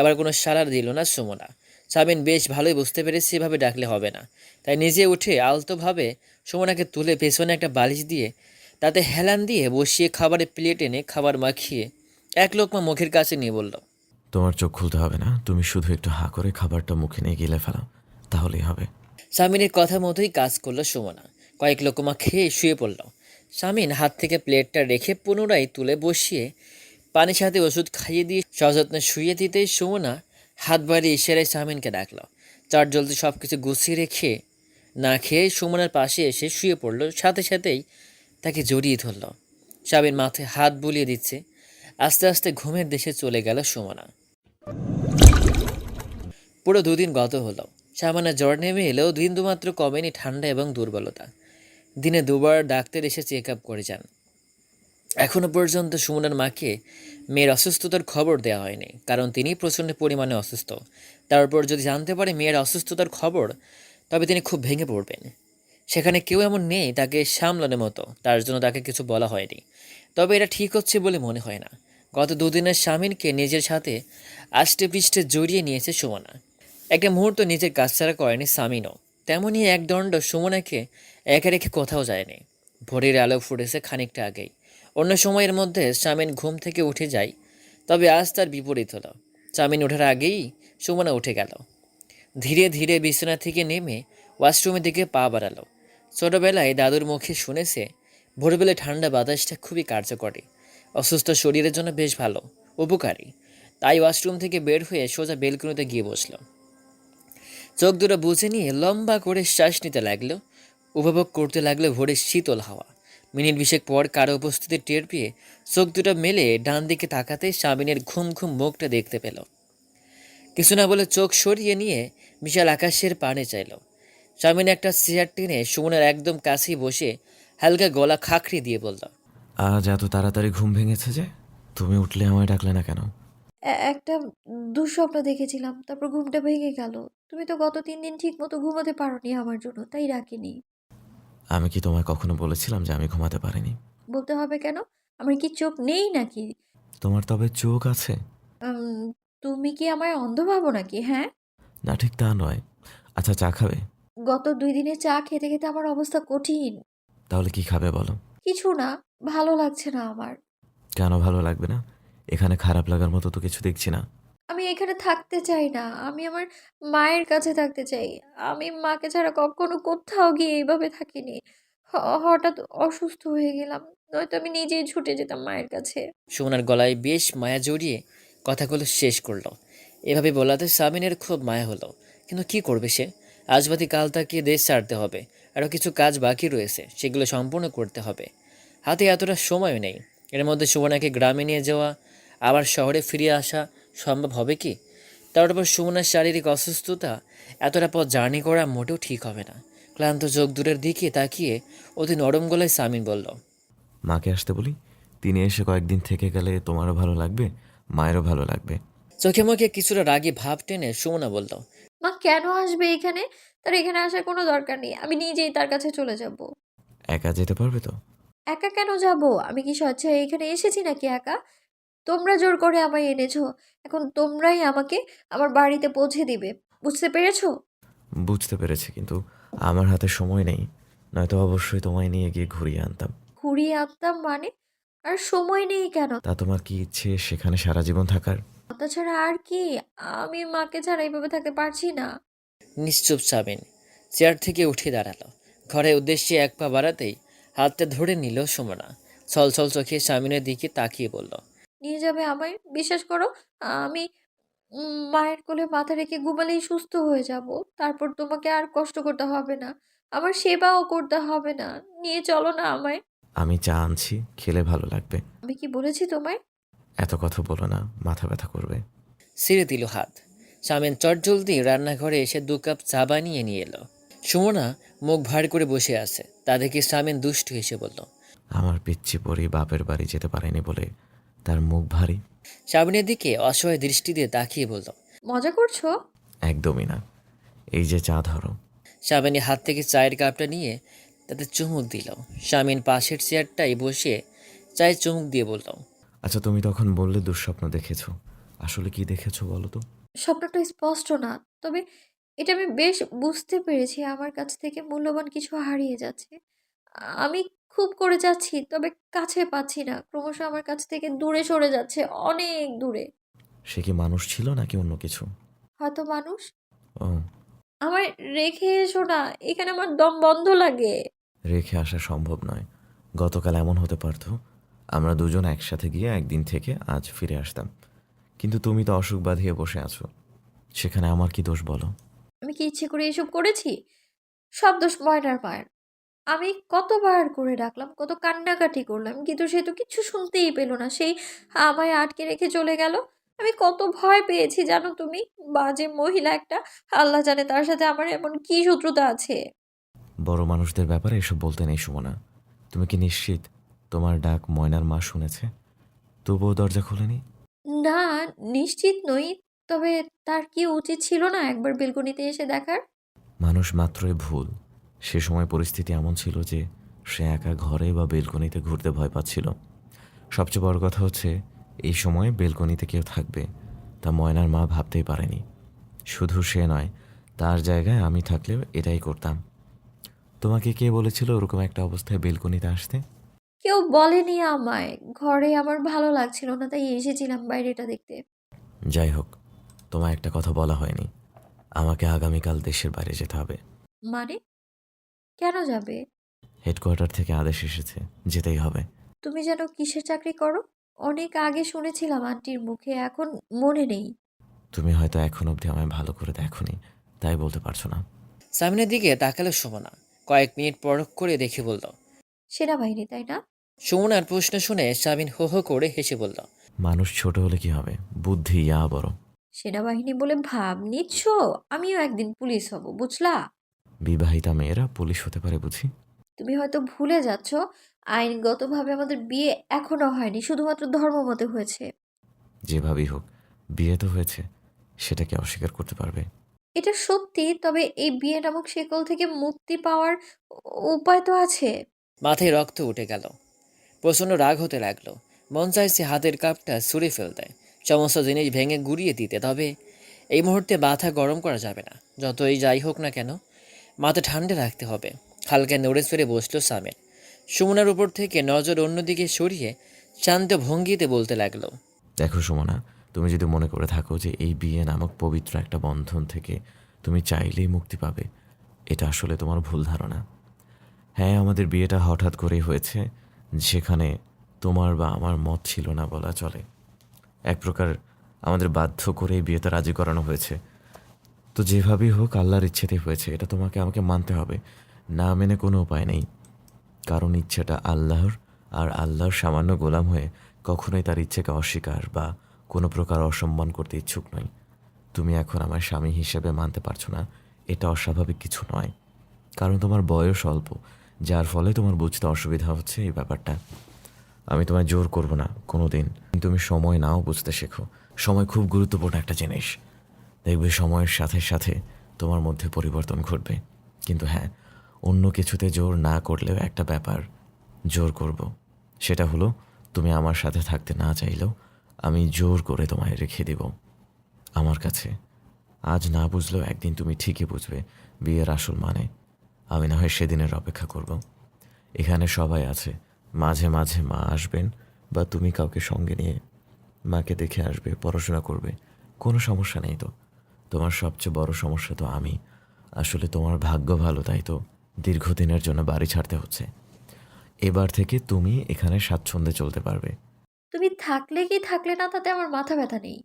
[SPEAKER 1] এবার কোনো সাড়া দিল না সুমনা। সামিন বেশ ভালোই বুঝতে পেরেছে এভাবে ডাকলে হবে না, তাই নিজে উঠে আলতোভাবে সুমনাকে তুলে পেছনে একটা বালিশ দিয়ে তাতে হেলান দিয়ে বসিয়ে খাবারের প্লেট এনে খাবার মাখিয়ে এক লোকমা মুখের কাছে নিয়ে বলল,
[SPEAKER 2] তোমার চোখ খুলতে হবে না, তুমি শুধু একটু হা করে খাবারটা মুখে নিয়ে গিলে ফেলাও, তাহলেই হবে।
[SPEAKER 1] সামিনের কথা মতোই কাজ করলো সুমনা। কয়েক লোকমা খেয়ে শুয়ে পড়ল। সামিন হাত থেকে প্লেটটা রেখে পুনরায় তুলে বসিয়ে পানির সাথে ওষুধ খাইয়ে দিয়ে সযত্নে শুয়ে দিতেই সুমনা হাত বাড়িয়ে ইশারায় সামিনকে ডাকলো। চার জলদি সব কিছু গুছিয়ে রেখে না খেয়ে সুমনার পাশে এসে শুয়ে পড়লো, সাথে সাথেই তাকে জড়িয়ে ধরল। সাবিন মাথায় হাত বুলিয়ে দিচ্ছে। আস্তে আস্তে ঘুমের দেশে চলে গেল সুমনা। পুরো দুদিন গত হলো। সামান্য জ্বর নেমে এলেও বিন্দুমাত্র কমেনি ঠান্ডা এবং দুর্বলতা। দিনে দুবার ডাক্তার এসে চেক আপ করে যান। এখনো পর্যন্ত সুমনার মাকে মেয়ের অসুস্থতার খবর দেওয়া হয়নি, কারণ তিনি প্রচণ্ড পরিমাণে অসুস্থ। তারপর যদি জানতে পারে মেয়ের অসুস্থতার খবর, তবে তিনি খুব ভেঙে পড়বেন। সেখানে কেউ এমন নেই তাকে সামলানোর মতো, তার জন্য তাকে কিছু বলা হয়নি। তবে এটা ঠিক হচ্ছে বলে মনে হয় না। গত দুদিনের স্বামীনকে নিজের সাথে আষ্টে পৃষ্ঠে জড়িয়ে নিয়েছে সুমনা। একটা মুহূর্ত নিজের কাজ ছাড়া করেনি সামিনও। তেমনই এক দণ্ড সুমনাকে একা রেখে কোথাও যায়নি। ভোরের আলো ফুটেছে খানিকটা আগেই। অন্য সময়ের মধ্যে সামিন ঘুম থেকে উঠে যায়, তবে আজ তার বিপরীত হলো। সামিন ওঠার আগেই সুমনা উঠে গেল। ধীরে ধীরে বিছানা থেকে নেমে ওয়াশরুমের দিকে পা বাড়ালো। ছোটবেলায় দাদুর মুখে শুনেছে ভোরবেলায় ঠান্ডা বাতাসটা খুবই কার্যকরী, অসুস্থ শরীরের জন্য বেশ ভালো, উপকারী। তাই ওয়াশরুম থেকে বের হয়ে সোজা বেলকনিতে গিয়ে বসলো। চোখ দুটো বুঝে নিয়ে লম্বা করে শ্বাস নিতে লাগলো, উপভোগ করতে লাগলো ভোরের শীতল হাওয়া। মিনিট বিশেক পর কারো উপস্থিতি টের পেয়ে চোখ দুটো মেলে ডান দিকে তাকাতে সাবিনের ঘুম ঘুম মুখটা দেখতে পেল। কিছু না বলে চোখ সরিয়ে নিয়ে বিশাল আকাশের পানে চাইল। সামিন একটা চেয়ার টেনে সুমনের একদম কাছেই বসে হালকা গলা খাঁকড়ি দিয়ে বলল,
[SPEAKER 2] আজ এত তাড়াতাড়ি ঘুম ভেঙেছে যে? তুমি উঠলে আমায় ডাকলে না কেন?
[SPEAKER 3] একটা দুঃস্বপ্ন দেখেছিলাম, তারপর ঘুমটা ভেঙে গেল। তুমি তো গত 3 দিন ঠিক মতো ঘুমাতে পারোনি আমার জন্য, তাই রাখিনি।
[SPEAKER 2] আমি কি তোমায় কখনো বলেছিলাম যে আমি ঘুমাতে পারিনি?
[SPEAKER 3] বলতে হবে কেন? আমার কি চোখ নেই নাকি?
[SPEAKER 2] তোমার তবে চোখ আছে?
[SPEAKER 3] উম, তুমি কি আমায় অন্ধ ভাবো নাকি? হ্যাঁ,
[SPEAKER 2] না, ঠিক তা নয়। আচ্ছা, চা খাবে?
[SPEAKER 3] গত 2 দিনে চা খেতে খেতে আমার অবস্থা কঠিন।
[SPEAKER 2] তাহলে কি খাবে বলো?
[SPEAKER 3] কিছু না, ভালো লাগছে না আমার।
[SPEAKER 2] কেন ভালো লাগবে না? এখানে খারাপ লাগার মতো তো কিছু দেখছি না।
[SPEAKER 3] আমি এখানে থাকতে চাই না, আমি আমার মায়ের কাছে থাকতে চাই। আমি মাকে ছাড়া কখনো কোথাও গিয়ে এইভাবে থাকিনি। হঠাৎ অসুস্থ হয়ে গেলাম, নয়তো আমি নিজেই ছুটে যেতাম মায়ের কাছে।
[SPEAKER 1] সুমনার গলায় বেশ মায়া জড়িয়ে কথাগুলো শেষ করলো। এভাবে বলাতে সামিনের খুব মায়া হলো। কিন্তু কি করবে সে? আজ বাদে কাল তাকে দেশ ছাড়তে হবে। আরও কিছু কাজ বাকি রয়েছে, সেগুলো সম্পূর্ণ করতে হবে। হাতে এতটা সময়ও নেই। এর মধ্যে সুমনাকে গ্রামে নিয়ে যাওয়া, আবার শহরে ফিরে আসা সম্ভব হবে কি? তার উপর সুমনার শারীরিক অসুস্থতা, এতটা পথ জার্নি করা মোটেও ঠিক হবে না। ক্লান্ত চোখ দূরের দিকে তাকিয়ে অতি নরম গলায় সামিন বলল,
[SPEAKER 2] মাকে আসতে বলি। তিনি এসে কয়েকদিন থেকে গেলে তোমারও ভালো লাগবে, মায়েরও ভালো লাগবে।
[SPEAKER 1] চোখে মুখে কিছুটা রাগী ভাব টেনে সুমনা বলল,
[SPEAKER 3] মা কেন আসবে এখানে? তার এখানে আসার কোনো দরকার নেই, আমি নিজেই তার কাছে চলে যাব।
[SPEAKER 2] একা যেতে পারবে তো?
[SPEAKER 3] একা কেন যাব? আমি কি স্বেচ্ছায় এখানে এসেছি নাকি একা? তোমরা জোর করে আমায় এনেছো, এখন তোমরাই আমাকে আমার বাড়িতে পৌঁছে দিবে, বুঝতে পেরেছো?
[SPEAKER 2] বুঝতে পেরেছি, কিন্তু আমার হাতে সময় নেই। নয়তো অবশ্যই তোমায় নিয়ে গিয়ে ঘুরিয়ে আনতাম।
[SPEAKER 3] ঘুরিয়ে আনতাম মানে? আর সময় নেই কেন?
[SPEAKER 2] তা তোমার কি ইচ্ছে সেখানে সারা জীবন থাকার?
[SPEAKER 3] তাছাড়া আর কি? আমি মাকে ছাড়া এইভাবে থাকতে পারছি না।
[SPEAKER 1] নিশ্চুপ সাবিন চেয়ার থেকে উঠে দাঁড়ালো। ঘরের উদ্দেশ্যে এক পা বাড়াতেই হাতটা ধরে নিল সুমনা। ছলছল চোখে সামিনের দিকে তাকিয়ে বলল,
[SPEAKER 3] নিয়ে যাবে আমায়? বিশ্বাস করো, আমি মায়ের কোলে মাথা রেখে ঘুমালেই সুস্থ হয়ে যাব। তারপর তোমাকে আর কষ্ট করতে হবে না, আমার সেবাও করতে হবে না। নিয়ে চলো না আমায়।
[SPEAKER 2] আমি চা আনছি, খেলে ভালো লাগবে।
[SPEAKER 3] আমি কি বলেছি তোমায়?
[SPEAKER 2] এত কথা বলো না, মাথা ব্যথা করবে।
[SPEAKER 1] ছিঁড়ে দিল হাত। সামিন চটজলদি রান্নাঘরে এসে 2 কাপ চা বানিয়ে নিয়ে এলো। সুমনা মুখ ভার করে বসে আছে, তা দেখে সামিন দুষ্টু হেসে বলল,
[SPEAKER 2] আমার পিচ্ছি পরি বাপের বাড়ি যেতে পারেনি বলে তার মুখ ভারী।
[SPEAKER 1] সাবিনের দিকে অসহায় দৃষ্টি দিয়ে তাকিয়ে বলল,
[SPEAKER 3] মজা করছো?
[SPEAKER 2] একদমই না। এই যে চা ধরো।
[SPEAKER 1] সামিনের হাত থেকে চায়ের কাপটা নিয়ে তাতে চুমুক দিল। সামিন পাশের চেয়ারটায় বসে চায়ে চুমুক দিয়ে বলল,
[SPEAKER 2] আচ্ছা, তুমি তখন বললে দুঃস্বপ্ন দেখেছো। আসলে কি দেখেছো বলো তো?
[SPEAKER 3] স্বপ্নটা স্পষ্ট না, তবে এটা আমি বেশ বুঝতে পেরেছি আমার কাছ থেকে মূল্যবান কিছু হারিয়ে যাচ্ছে। আমি খুব করে যাচ্ছি, তবে কাছে পাচ্ছি না, ক্রমশ আমার কাছ থেকে দূরে সরে যাচ্ছে, অনেক দূরে।
[SPEAKER 2] সে কি মানুষ ছিল নাকি অন্য কিছু?
[SPEAKER 3] হয়তো মানুষ।
[SPEAKER 2] ও,
[SPEAKER 3] আমায় রেখে এসো না, এখানে আমার দম বন্ধ লাগে।
[SPEAKER 2] রেখে আসা সম্ভব নয়। গতকাল এমন হতে পারতো আমরা দুজন একসাথে গিয়ে একদিন থেকে আজ ফিরে আসতাম, কিন্তু তুমি তো অসুখ বাঁধিয়ে বসে আছো। সেখানে আমার কি দোষ বলো?
[SPEAKER 3] আমি কি ইচ্ছে করে এসব করেছি? সব দোষ ময়নার মায়ের। আমি কতবার করে ডাকলাম, কত কান্নাকাটি করলাম, কিন্তু সে তো কিচ্ছু শুনতেই পেল না। সেই আমায় আটকে রেখে চলে গেল। আমি কত ভয় পেয়েছি জানো তুমি? বাজে মহিলা একটা। আল্লাহ জানে তার সাথে আমার এমন কি শত্রুতা আছে।
[SPEAKER 2] বড় মানুষদের ব্যাপারে এসব বলতে নেই সুমনা। তুমি কি নিশ্চিত তোমার ডাক ময়নার মা শুনেছে? তবুও দরজা খোলেনি?
[SPEAKER 3] না, নিশ্চিত নই। তবে তার কি উচিত ছিল না একবার বেলকনিতে এসে দেখার?
[SPEAKER 2] মানুষ মাত্রই ভুল। সে সময় পরিস্থিতি এমন ছিল যে সে একা ঘরে বা বেলকনিতে ঘুরতে ভয় পাচ্ছিল। সবচেয়ে বড় কথা হচ্ছে এই সময়ে বেলকনিতে কেউ থাকবে তা ময়নার মা ভাবতেই পারেনি। শুধু সে নয়, তার জায়গায় আমি থাকলেও এটাই করতাম। তোমাকে কে বলেছিল ওরকম একটা অবস্থায় বেলকনিতে আসতে?
[SPEAKER 3] কেউ বলেনি আমায়। ঘরে আমার ভালো লাগছিল না, তাই এসেছিলাম বাইরেটা দেখতে।
[SPEAKER 2] যাই হোক, তোমায় একটা কথা বলা হয়নি। আমাকে আগামীকাল দেশের বাইরে যেতে হবে।
[SPEAKER 3] মানে? কেন যাবে?
[SPEAKER 2] হেডকোয়ার্টার থেকে আদেশ এসেছে, যেতেই হবে।
[SPEAKER 3] তুমি যেন কিসের চাকরি করো? অনেক আগে শুনেছিলাম আন্টির মুখে, এখন মনে নেই।
[SPEAKER 2] তুমি হয়তো এখন অবধি আমায় ভালো করে দেখোনি, তাই বলতে পারছো না।
[SPEAKER 1] সামিনের দিকে তাকালো সুমনা। কয়েক মিনিট পরখ করে দেখে বলল।
[SPEAKER 3] সেনাবাহিনী, তাই না?
[SPEAKER 1] সুমনার প্রশ্ন শুনে সামিন হো হো করে হেসে বলল।
[SPEAKER 2] মানুষ ছোট হলে কি হবে, বুদ্ধি ইয়া বড়।
[SPEAKER 3] সেনাবাহিনী বলে ভাব নিচ্ছ? আমিও একদিন পুলিশ হব, বুঝলা?
[SPEAKER 2] বিবাহিতা মেয়েরা পুলিশ হতে পারে বুঝি?
[SPEAKER 3] তুমি হয়তো ভুলে যাচ্ছ, আইনগতভাবে আমাদের বিয়ে এখনো হয়নি, শুধুমাত্র ধর্মমতে হয়েছে।
[SPEAKER 2] যেভাবেই হোক, বিয়ে তো হয়েছে, সেটাকে অস্বীকার করতে পারবে?
[SPEAKER 3] এটা সত্যি, তবে এই বিয়ে নামক শেকল থেকে মুক্তি পাওয়ার উপায় তো আছে।
[SPEAKER 1] মাথায় রক্ত উঠে গেল। প্রচণ্ড রাগ হতে লাগলো। মন চাইছে হাতের কাপটা ছুঁড়ে ফেলতে, সমস্ত জিনিস ভেঙে গুড়িয়ে দিতে। তবে এই মুহূর্তে মাথা গরম করা যাবে না। যতই যাই হোক না কেন, মাথা ঠান্ডা রাখতে হবে। হালকা নড়ে চড়ে বসলো সামিন। সুমনার উপর থেকে নজর অন্যদিকে সরিয়ে শান্ত ভঙ্গিতে বলতে লাগলো।
[SPEAKER 2] দেখো সুমনা, তুমি যদি মনে করে থাকো যে এই বিয়ে নামক পবিত্র একটা বন্ধন থেকে তুমি চাইলেই মুক্তি পাবে, এটা আসলে তোমার ভুল ধারণা। হ্যাঁ, আমাদের বিয়েটা হঠাৎ করেই হয়েছে, যেখানে তোমার বা আমার মত ছিল না বলা চলে। এক প্রকার আমাদের বাধ্য করেই বিয়েতে রাজি করানো হয়েছে। তো যেভাবেই হোক আল্লাহর ইচ্ছেতেই হয়েছে, এটা তোমাকে আমাকে মানতে হবে। না মেনে কোনো উপায় নেই, কারণ ইচ্ছেটা আল্লাহর, আর আল্লাহর সামান্য গোলাম হয়ে কখনোই তার ইচ্ছেকে অস্বীকার বা কোনো প্রকার অসম্মান করতে ইচ্ছুক নই। তুমি এখন আমার স্বামী হিসেবে মানতে পারছো না, এটা অস্বাভাবিক কিছু নয়, কারণ তোমার বয়স অল্প, যার ফলে তোমার বুঝতে অসুবিধা হচ্ছে এই ব্যাপারটা। আমি তোমায় জোর করব না কোনো দিন। তুমি সময় নাও বুঝতে শেখো। সময় খুব গুরুত্বপূর্ণ একটা জিনিস। দেখবে সময়ের সাথে সাথে তোমার মধ্যে পরিবর্তন ঘটবে। কিন্তু হ্যাঁ, অন্য কিছুতে জোর না করলেও একটা ব্যাপার জোর করব। সেটা হলো, তুমি আমার সাথে থাকতে না চাইলেও আমি জোর করে তোমায় রেখে দেব আমার কাছে। আজ না বুঝলেও একদিন তুমি ঠিকই বুঝবে বিয়ের আসল মানে। আমি না হয় সেদিনের অপেক্ষা করব। এখানে সবাই আছে, মাঝে মাঝে মা আসবেন বা তুমি কাউকে সঙ্গে নিয়ে মাকে দেখে আসবে, পড়াশোনা করবে, কোনো সমস্যা নেই তো। তোমার সবচেয়ে বড় সমস্যা তো আমি। আসলে তোমার ভাগ্য ভালো, তাই তো দীর্ঘদিনের জন্য বাড়ি ছাড়তে হচ্ছে। এবার থেকে তুমি এখানে স্বাচ্ছন্দ্যে চলতে পারবে।
[SPEAKER 3] তুমি থাকলে কি থাকলে না তাতে আমার মাথা ব্যথা নেই।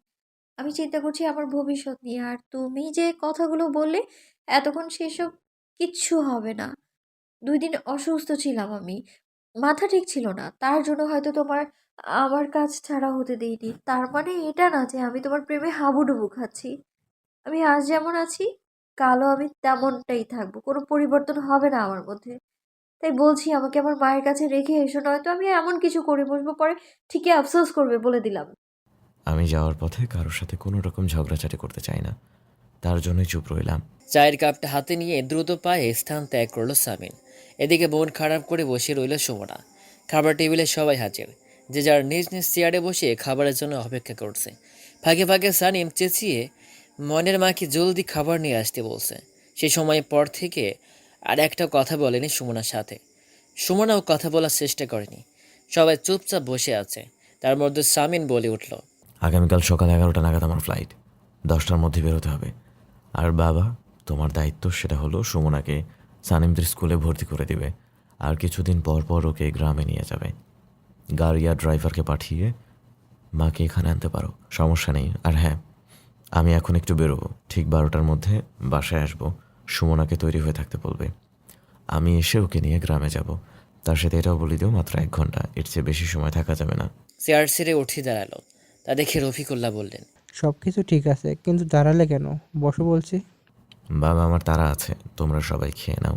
[SPEAKER 3] আমি চিন্তা করছি আমার ভবিষ্যৎ নিয়ে। আর তুমি যে কথাগুলো বললে, এতক্ষণ সেসব কিচ্ছু হবে না। 2 দিন অসুস্থ ছিলাম আমি, মাথা ঠিক ছিল না, তার জন্য হয়তো তোমার আমার কাজ ছাড়া হতে দেইনি। তার মানে এটা না যে আমি তোমার প্রেমে হাবুডুবু খাচ্ছি। আমি আজ যেমন আছি, কালও আমি তেমনটাই থাকবো, কোনো পরিবর্তন হবে না আমার মধ্যে। তাই বলছি, আমাকে আমার মায়ের কাছে রেখে এসো, নয়তো আমি এমন কিছু করে বসবো, পরে ঠিকই আফসোস করবে, বলে দিলাম।
[SPEAKER 2] আমি যাওয়ার পথে কারোর সাথে কোনো রকম ঝগড়াঝাটি করতে চাই না, তার জন্যই চুপ রইলাম।
[SPEAKER 1] চায়ের কাপটা হাতে নিয়ে দ্রুত পায়ে স্থান ত্যাগ করলো সামিন। এদিকে মন খারাপ করে বসে রইল সুমনা। খাবার টেবিলে সবাই হাজির, যে যার নিজ নিজ চেয়ারে বসে খাবারের জন্য অপেক্ষা করছে। ফাঁকে ফাঁকে সানিম চেঁচিয়ে মনের মাকে জলদি খাবার নিয়ে আসতে বলছে। সে সময় পর থেকে আর একটা কথা বলেনি সুমনার সাথে। সুমনাও কথা বলার চেষ্টা করেনি। সবাই চুপচাপ বসে আছে। তার মধ্যে সামিন বলে উঠল।
[SPEAKER 2] আগামীকাল সকাল 11টা নাগাদ আমার ফ্লাইট, 10টার মধ্যে বেরোতে হবে। আর বাবা, তোমার দায়িত্ব সেটা হলো সুমনাকে সানিমদের স্কুলে ভর্তি করে দিবে, আর কিছুদিন পর পর ওকে গ্রামে নিয়ে যাবে। গাড়ি আর ড্রাইভারকে পাঠিয়ে মাকে এখানে আনতে পারো, সমস্যা নেই। আর হ্যাঁ, আমি এখন একটু বেরোবো, ঠিক 12টার মধ্যে বাসায় আসবো। সুমনাকে তৈরি হয়ে থাকতে বলবে। আমি এসে ওকে নিয়ে গ্রামে যাব। তার সাথে এটাও বলে দিও, মাত্র 1 ঘন্টা, এর চেয়ে বেশি সময় থাকা যাবে না।
[SPEAKER 1] চেয়ার ছেড়ে উঠে দাঁড়ালো। তা দেখে রফিকুল্লাহ বললেন,
[SPEAKER 5] সব কিছু ঠিক আছে, কিন্তু দাঁড়ালে কেন? বসো বলছি।
[SPEAKER 2] বাবা, আমার তাড়া আছে, তোমরা সবাই খেয়ে নাও,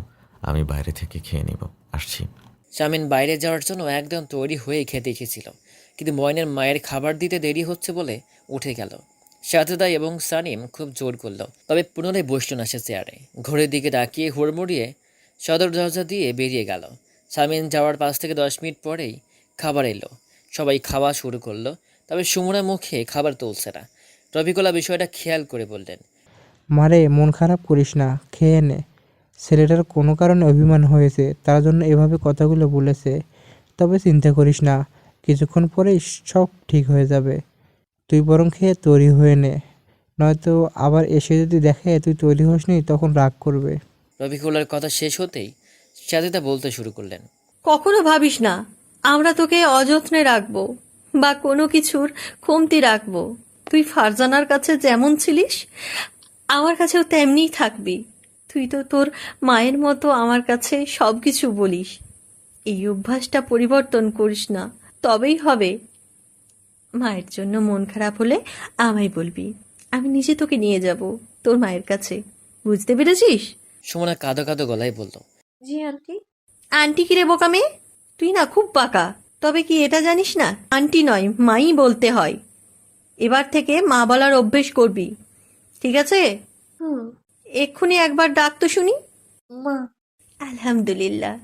[SPEAKER 2] আমি বাইরে থেকে খেয়ে নিব, আসছি।
[SPEAKER 1] শামিন বাইরে যাওয়ার জন্য একদম তৈরি হয়ে খেতে এসেছিল, কিন্তু ময়নের মায়ের খাবার দিতে দেরি হচ্ছে বলে উঠে গেল। সাজেদা এবং সানিম খুব জোর করলো, তবে পুনরায় বসল না সে চেয়ারে। ঘড়ির দিকে তাকিয়ে হুড়মুড়িয়ে সদর দরজা দিয়ে বেরিয়ে গেল। শামিন যাওয়ার 5 থেকে 10 মিনিট পরেই খাবার এলো। সবাই খাওয়া শুরু করলো, তবে সুমনা মুখে খাবার তুলছে না। রফিকুল্লাহ বিষয়টা খেয়াল করে বললেন,
[SPEAKER 5] মারে, মন খারাপ করিস না, খেয়ে নে। ছেলেটার কোনো কারণে অভিমান হয়েছে, তার জন্য এভাবে কথাগুলো বলেছে। তবে চিন্তা করিস না, কিছুক্ষণ পরেই সব ঠিক হয়ে যাবে। তুই বরং খেয়ে তৈরি হয়ে নে, নয়তো আবার এসে যদি দেখে তুই তৈরি হসনি তখন রাগ করবে।
[SPEAKER 1] রফিকুল্লাহর কথা শেষ হতেই সাজেদা বলতে শুরু করলেন,
[SPEAKER 4] কখনো ভাবিস না আমরা তোকে অযত্নে রাখবো বা কোনো কিছুর কমতি রাখবো। তুই ফারজানার কাছে যেমন ছিলিস আমার কাছেও তেমনিই থাকবি। তুই তো তোর মায়ের মতো আমার কাছে সব কিছু বলিস। এই অভ্যাসটা পরিবর্তন করিস না, তবেই হবে। মায়ের জন্য মন খারাপ হলে আমায় বলবি, আমি নিজে তোকে নিয়ে যাব তোর মায়ের কাছে। বুঝতে পেরেছিস?
[SPEAKER 1] সুমনা কাঁদো কাঁদো গলায় বলল,
[SPEAKER 3] জি আন্টি।
[SPEAKER 4] আন্টি কি রে বোকা মেয়ে, তুই না খুব পাকা। তবে কি এটা জানিস না, আন্টি নয় মাই বলতে হয়। এবার থেকে মা বলার অভ্যেস করবি, ঠিক আছে?
[SPEAKER 3] হুম।
[SPEAKER 4] এক্ষুনি একবার ডাক তো শুনি।
[SPEAKER 3] মা।
[SPEAKER 4] আলহামদুলিল্লাহ।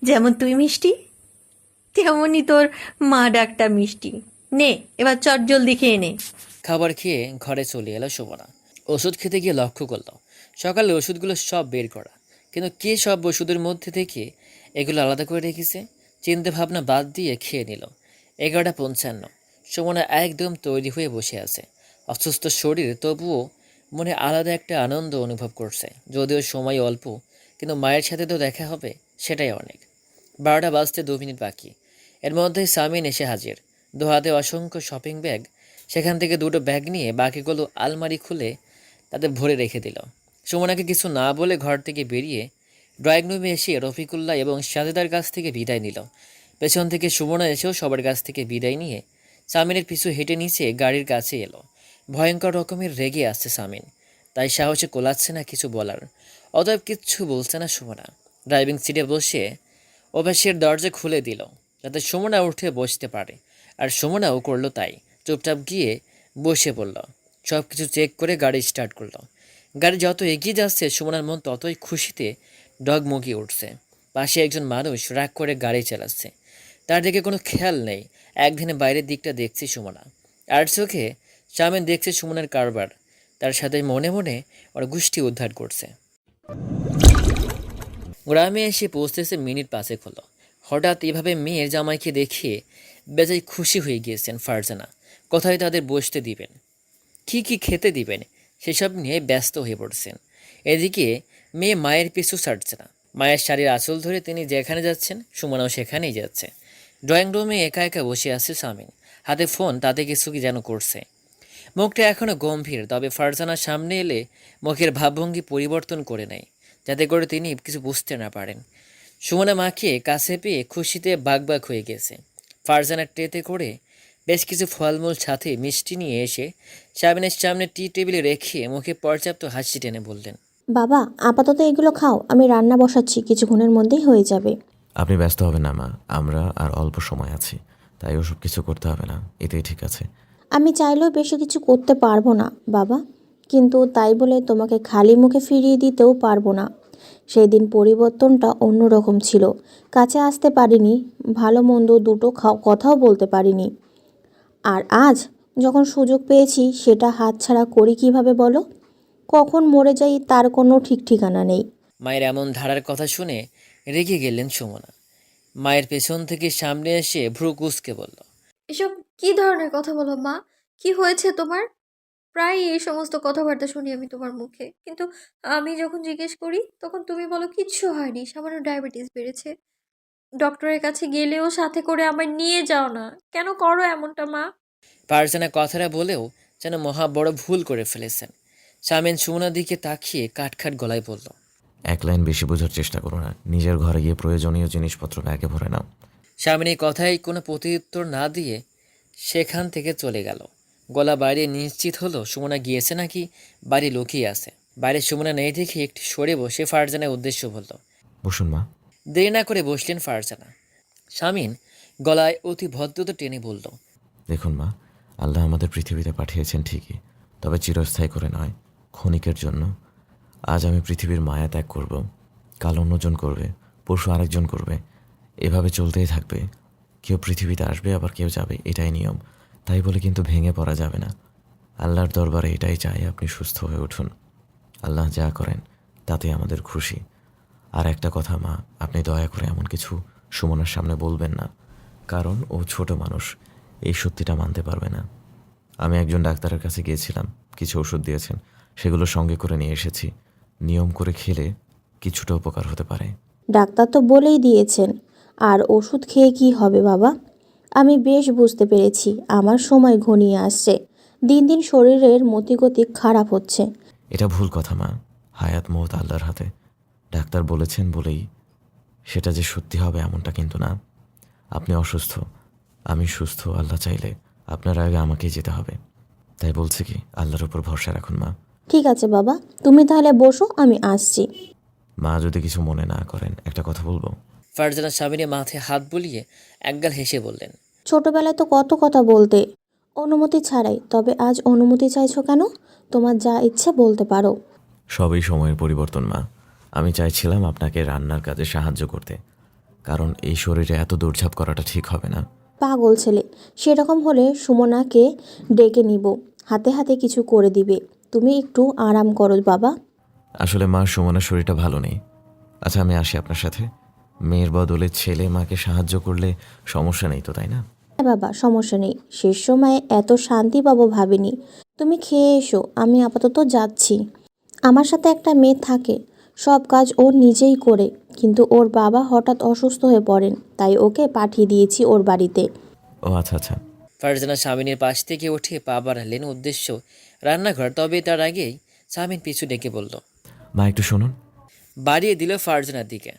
[SPEAKER 4] যেমন তুই মিষ্টি, তেমনই তোর মা ডাকটা মিষ্টি। নে এবার চট জলদি খেয়ে নে।
[SPEAKER 1] খাবার খেয়ে ঘরে চলে এলো সুমনা। ওষুধ খেতে গিয়ে লক্ষ্য করলো সকালে ওষুধগুলো সব বের করা, কিন্তু কে সব ওষুধের মধ্যে থেকে এগুলো আলাদা করে রেখেছে। চিন্তা ভাবনা বাদ দিয়ে খেয়ে নিল। 11:55। সুমনা একদম তৈরি হয়ে বসে আছে। অসুস্থ শরীর, তবুও মনে আলাদা একটা আনন্দ অনুভব করছে। যদিও সময় অল্প, কিন্তু মায়ের সাথে তো দেখা হবে, সেটাই অনেক। 12:02 বাকি। এর মধ্যেই সামিন এসে হাজির। দু হাতে অসংখ্য শপিং ব্যাগ। সেখান থেকে দুটো ব্যাগ নিয়ে বাকিগুলো আলমারি খুলে তাদের ভরে রেখে দিল। সুমনাকে কিছু না বলে ঘর থেকে বেরিয়ে ড্রয়িং রুমে এসে রফিকুল্লাহ এবং সাজেদার কাছ থেকে বিদায় নিল। পেছন থেকে সুমনা এসেও সবার কাছ থেকে বিদায় নিয়ে সামিনের পিছু হেঁটে নিচে গাড়ির কাছে এলো। ভয়ঙ্কর রকমের রেগে আসছে সামিন, তাই সাহসে কোলাচ্ছে না কিছু বলার। অতএব কিচ্ছু বলছে না সুমনা। ড্রাইভিং সিটে বসে অভ্যাসের দরজা খুলে দিল, যাতে সুমনা উঠে বসতে পারে। আর সুমনাও করলো তাই। চুপচাপ গিয়ে বসে পড়ল। সব কিছু চেক করে গাড়ি স্টার্ট করলো। গাড়ি যত এগিয়ে যাচ্ছে সুমনার মন ততই খুশিতে ডগমগিয়ে উঠছে। পাশে একজন মানুষ রাগ করে গাড়ি চালাচ্ছে, তার দিকে কোনো খেয়াল নেই। একদিনে বাইরের দিকটা দেখছে সুমনা, আর চোখে সামনে দেখছে সুমনার কারবার। তার সাথে মনে মনে ওর গোষ্ঠী উদ্ধার করছে। গ্রামে এসে পৌঁছেছে মিনিট 5 হলো। হঠাৎ এভাবে মেয়ের জামাইকে দেখিয়ে বেজায় খুশি হয়ে গিয়েছেন ফারজানা। কোথায় তাদের বসতে দিবেন, কি খেতে দিবেন, সেসব নিয়ে ব্যস্ত হয়ে পড়ছেন। এদিকে মেয়ে মায়ের পিছু ছাড়ছে না। মায়ের শাড়ির আঁচল ধরে তিনি যেখানে যাচ্ছেন সুমনাও সেখানেই যাচ্ছে। ড্রয়িং রুমে একা একা বসে আছে সামিন, হাতে ফোন, তাতে কিছু কি যেন করছে। মুখটা এখনও গম্ভীর, তবে ফারজানার সামনে এলে মুখের ভাবভঙ্গি পরিবর্তন করে নেয়, যাতে করে তিনি কিছু বুঝতে না পারেন। সুমনা মাকে কাছে পেয়ে খুশিতে বাগবাগ হয়ে গেছে। ফারজানার ট্রেতে করে বেশ কিছু ফলমূল সাথে মিষ্টি নিয়ে এসে সাবিনের সামনে টি টেবিলে রেখে মুখে পর্যাপ্ত হাসি টেনে বললেন,
[SPEAKER 8] বাবা, আপাতত এগুলো খাও, আমি রান্না বসাচ্ছি, কিছুক্ষণের মধ্যেই হয়ে যাবে।
[SPEAKER 2] আপনি ব্যস্ত হবেন না মা, আমরা আর অল্প সময় আছি, তাই ওসব কিছু করতে হবে না, এটাই ঠিক আছে।
[SPEAKER 8] আমি চাইলেও বেশি কিছু করতে পারবো না বাবা, কিন্তু তাই বলে তোমাকে খালি মুখে ফিরিয়ে দিতেও পারবো না। সেই দিন পরিবর্তনটা অন্যরকম ছিল, কাছে আসতে পারিনি, ভালো মন্দ দুটো কথাও বলতে পারিনি। আর আজ যখন সুযোগ পেয়েছি সেটা হাতছাড়া করি কিভাবে বলো? কখন মরে যাই তার কোনো ঠিক ঠিকানা নেই।
[SPEAKER 1] মায়ের এমন ধারার কথা শুনে রেগে গেলেন সুমনা। মায়ের পেছন থেকে সামনে এসে ভ্রু কুঁচকে বলল,
[SPEAKER 3] এসব কি ধরনের কথা বলো মা? কি হয়েছে তোমার? প্রায় এই সমস্ত কথাবার্তা শুনি আমি তোমার মুখে, কিন্তু আমি যখন জিজ্ঞেস করি তখন তুমি বলো কিচ্ছু হয়নি, সামান্য ডায়াবেটিস বেড়েছে। ডক্টরের কাছে গেলেও সাথে করে আমায় নিয়ে যাও না। কেন করো এমনটা মা?
[SPEAKER 1] ফারজানা কথাটা বলেও যেন মহা বড় ভুল করে ফেলেছেন। শামিন সুমনার দিকে তাকিয়ে কাটখাট গলায় বলল,
[SPEAKER 2] এক লাইন বেশি বোঝার চেষ্টা করো না, নিজের ঘরে গিয়ে প্রয়োজনীয় জিনিসপত্র ব্যাগে ভরে নাও।
[SPEAKER 1] শামিন এই কথায় কোনো প্রত্যুত্তর না দিয়ে সেখান থেকে চলে গেল। গলা বাইরে নিশ্চিত হলো সুমনা গিয়েছে নাকি বাড়ি লুকিয়ে আছে। বাইরে সুমনা নেই দেখে একটু সরে বসে ফারজানার উদ্দেশ্য বলল।
[SPEAKER 2] বসুন মা।
[SPEAKER 1] দেরি না করে বসলেন ফারজানা। শামিন গলায় অতি ভদ্রতা টেনে বলল,
[SPEAKER 2] দেখুন মা, আল্লাহ আমাদের পৃথিবীতে পাঠিয়েছেন ঠিকই, তবে চিরস্থায়ী করে নয়, ক্ষণিকের জন্য। আজ আমি পৃথিবীর মায়া ত্যাগ করব, কাল অন্যজন করবে, পরশু আরেকজন করবে, এভাবে চলতেই থাকবে। কেউ পৃথিবীতে আসবে, আবার কেউ যাবে, এটাই নিয়ম। তাই বলে কিন্তু ভেঙে পড়া যাবে না। আল্লাহর দরবারে এটাই চাই আপনি সুস্থ হয়ে উঠুন। আল্লাহ যা করেন তাতে আমাদের খুশি। আর একটা কথা মা, আপনি দয়া করে এমন কিছু সুমনার সামনে বলবেন না, কারণ ও ছোট মানুষ, এই সত্যিটা মানতে পারবে না। আমি একজন ডাক্তারের কাছে গিয়েছিলাম, কিছু ওষুধ দিয়েছেন, সেগুলো সঙ্গে করে নিয়ে এসেছি। নিয়ম করে খেলে কিছুটা উপকার হতে পারে।
[SPEAKER 8] ডাক্তার তো বলেই দিয়েছেন, আর ওষুধ খেয়ে কি হবে বাবা? আমি বেশ বুঝতে পেরেছি আমার সময় ঘনিয়ে আসছে। দিন দিন শরীরের মতিগতি খারাপ হচ্ছে।
[SPEAKER 2] এটা ভুল কথা মা, হায়াত মৌত আল্লাহর হাতে। ডাক্তার বলেছেন বলেই সেটা যে সত্যি হবে এমনটা কিন্তু না। আপনি অসুস্থ, আমি সুস্থ, আল্লাহ চাইলে আপনার আগে আমাকেই যেতে হবে। তাই বলছি কি, আল্লাহর উপর ভরসা রাখুন মা।
[SPEAKER 8] ঠিক আছে বাবা, তুমি তাহলে বসো, আমি আসছি।
[SPEAKER 2] মা যদি কিছু মনে না করেন একটা কথা বলবো।
[SPEAKER 1] ফারজানা শামিনের মাথায় হাত বুলিয়ে একগাল হেসে বললেন,
[SPEAKER 8] ছোটবেলায় তো কত কথা বলতে অনুমতি ছাড়াই, তবে আজ অনুমতি চাইছো কেন? তোমার যা ইচ্ছে বলতে পারো।
[SPEAKER 2] সবই সময়ের পরিবর্তন মা। আমি চাইছিলাম আপনাকে রান্নার কাজে সাহায্য করতে, কারণ এই শরীরে এত দৌড়ঝাঁপ করাটা ঠিক হবে না।
[SPEAKER 8] পাগল ছেলে, সেরকম হলে সুমনাকে ডেকে নিব, হাতে হাতে কিছু করে দিবে। তুমি একটু আরাম করো বাবা।
[SPEAKER 2] আসলে মা, সুমনার শরীরটা ভালো নেই। আচ্ছা আমি আসি আপনার সাথে। মেয়ের বদলে ছেলে মাকে সাহায্য করলে সমস্যা নেই তো, তাই না?
[SPEAKER 8] হ্যাঁ বাবা, সমস্যা নেই, শেষ সময়ে এত শান্তি পাবো ভাবিনি। তুমি খেয়ে এসো, আমি আপাতত যাচ্ছি। আমার সাথে একটা মেয়ে থাকে, সব কাজ ও নিজেই করে, কিন্তু ওর বাবা হঠাৎ অসুস্থ হয়ে পড়েন, তাই ওকে পাঠিয়ে দিয়েছি ওর বাড়িতে।
[SPEAKER 2] ও আচ্ছা আচ্ছা।
[SPEAKER 1] ফারজানা শামিনের পাশ থেকে উঠে পা বাড়ালেন, উদ্দেশ্য রান্নাঘর। তবে তার আগেই শামিন পিছু ডেকে বলল,
[SPEAKER 2] মা একটু শুনুন।
[SPEAKER 1] বাড়িয়ে দিল ফারজানার দিকে।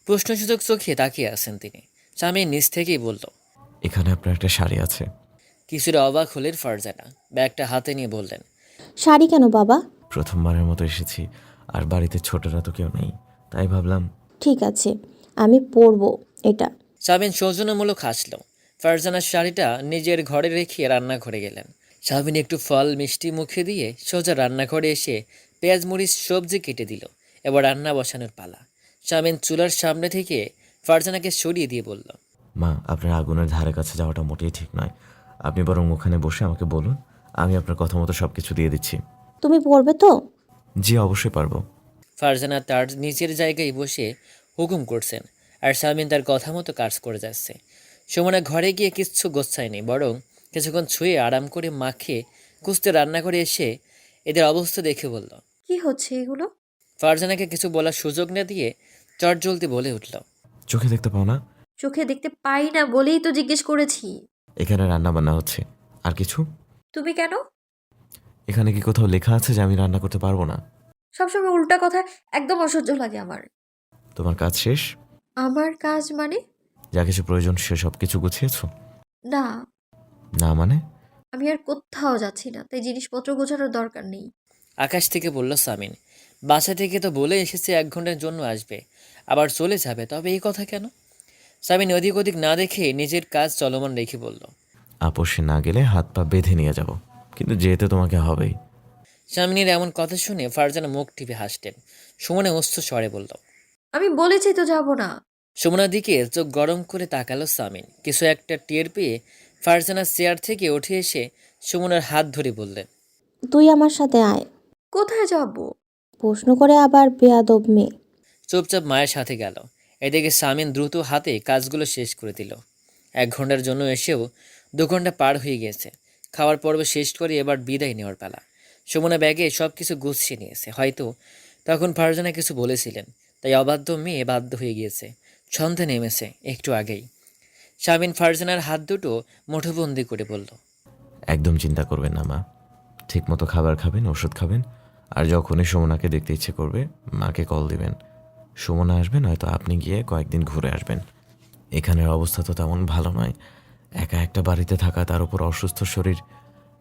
[SPEAKER 1] প্রশ্নসূচক চোখে তাকিয়ে আছেন তিনি। শামিন নিজ থেকেই বলল,
[SPEAKER 2] এখানে আপনার একটা শাড়ি আছে।
[SPEAKER 1] কিছুটা অবাক হলেন ফারজানা। ব্যাগটা হাতে নিয়ে বললেন,
[SPEAKER 8] শাড়ি কেন বাবা?
[SPEAKER 2] প্রথমবারের মতো এসেছি, আর বাড়িতে ছোটরা তো কেউ নেই, তাই ভাবলাম।
[SPEAKER 8] ঠিক আছে, আমি পরবো এটা।
[SPEAKER 1] শামিন সৌজন্যমূলক হাসল। ফারজানার শাড়িটা নিজের ঘরে রেখে রান্নাঘরে গেলেন। শামিন একটু ফল মিষ্টি মুখে দিয়ে সোজা রান্নাঘরে এসে পেঁয়াজ মরিচ সবজি কেটে দিল। এবার রান্না বসানোর পালা। শামিন চুলার সামনে থেকে ফারজানাকে সরিয়ে দিয়ে বলল,
[SPEAKER 2] মা, আপনার আগুনের ধারে কাছে যাওয়াটা মোটেই ঠিক নয়। আপনি বরং ওখানে বসে আমাকে বলুন, আমি আপনার কথা মতো সব কিছু দিয়ে দিচ্ছি।
[SPEAKER 8] তুমি পরবে তো?
[SPEAKER 2] জি অবশ্যই পারবো।
[SPEAKER 1] ফারজানা তার নিজের জায়গায় বসে হুকুম করছেন, আর শামিন তার কথা মতো কাজ করে যাচ্ছে। সুমনা ঘরে গিয়ে কিচ্ছু গোছায়নি, বরং কিছুক্ষণ ছুঁয়ে আরাম করে মাখে কুস্তে রান্না করে এসে এদের অবস্থা দেখে বলল।
[SPEAKER 3] কি হচ্ছে এগুলো?
[SPEAKER 1] ফারজানাকে কিছু বলার সুযোগ না দিয়ে চটজলদি বলে উঠল,
[SPEAKER 2] চোখে দেখতে পাও না?
[SPEAKER 3] চোখে দেখতে পাই না বলেই তো জিজ্ঞেস করেছি।
[SPEAKER 2] এখানে রান্না বান্না হচ্ছে। আর কিছু?
[SPEAKER 3] তুমি কেন?
[SPEAKER 2] এখানে কি কোথাও লেখা আছে যে আমি রান্না করতে পারবো না?
[SPEAKER 3] সবসময় উল্টা কথা, একদম অসহ্য লাগে আমার।
[SPEAKER 2] তোমার কাজ শেষ?
[SPEAKER 3] আমার কাজ মানে?
[SPEAKER 2] যা কিছু প্রয়োজন সে সব কিছু গুছিয়েছো?
[SPEAKER 3] না,
[SPEAKER 2] না মানে?
[SPEAKER 3] আমি আর কোথাও যাচ্ছি না, তাই জিনিসপত্র গোছানোর দরকার নেই।
[SPEAKER 1] আকাশ থেকে বলল শামিন। বাসা থেকে তো বলে এসেছে 1 ঘন্টার জন্য আসবে, আবার চলে যাবে, তবে এই কথা কেন? শামিন ওদিক ওদিক না দেখে নিজের কাজ চলমান রেখে বলল,
[SPEAKER 2] আপোষে না গেলে হাত পা বেঁধে নিয়ে যাব, কিন্তু যেতে তোমাকে হবেই।
[SPEAKER 1] শামিনের এমন কথা শুনে ফারজানা মুখ টিপে হাসলেন। সুমনা অস্ত স্বরে বলল,
[SPEAKER 3] আমি বলেছি তো যাব না।
[SPEAKER 1] সুমনার দিকে চোখ গরম করে তাকালো শামিন। কিছু একটা টের পেয়ে ফারজানা চেয়ার থেকে উঠে এসে সুমনার হাত ধরে বললেন,
[SPEAKER 8] তুই আমার সাথে আয়।
[SPEAKER 3] কোথায় যাব?
[SPEAKER 8] প্রশ্ন করে আবার বেয়াদব মেয়ে।
[SPEAKER 1] চুপচাপ মায়ের সাথে গেল। এদিকে শামিন দ্রুত হাতে কাজগুলো শেষ করে দিল। 1 ঘন্টার জন্য এসেও 2 ঘন্টা পার হয়ে গেছে। খাওয়ার পর্ব শেষ করে এবার বিদায় নেওয়ার পালা। সুমনা ব্যাগে সব কিছু গুছিয়ে নিয়েছে। হয়তো তখন ফারজানা কিছু বলেছিলেন, তাই অবাধ্য মেয়ে বাধ্য হয়ে গিয়েছে। সন্ধ্যা নেমেছে একটু আগেই। শামিন ফারজানার হাত দুটো মুঠোবন্দি করে বলল,
[SPEAKER 2] একদম চিন্তা করবেন না মা, ঠিকমতো খাবার খাবেন, ওষুধ খাবেন, আর যখনই সুমনাকে দেখতে ইচ্ছে করবে মাকে কল দিবেন। সুমনা আসবে, নয়তো আপনি গিয়ে কয়েকদিন ঘুরে আসবেন। এখানের অবস্থা তো তেমন ভালো নয়, একা একটা বাড়িতে থাকা, তার উপর অসুস্থ শরীর।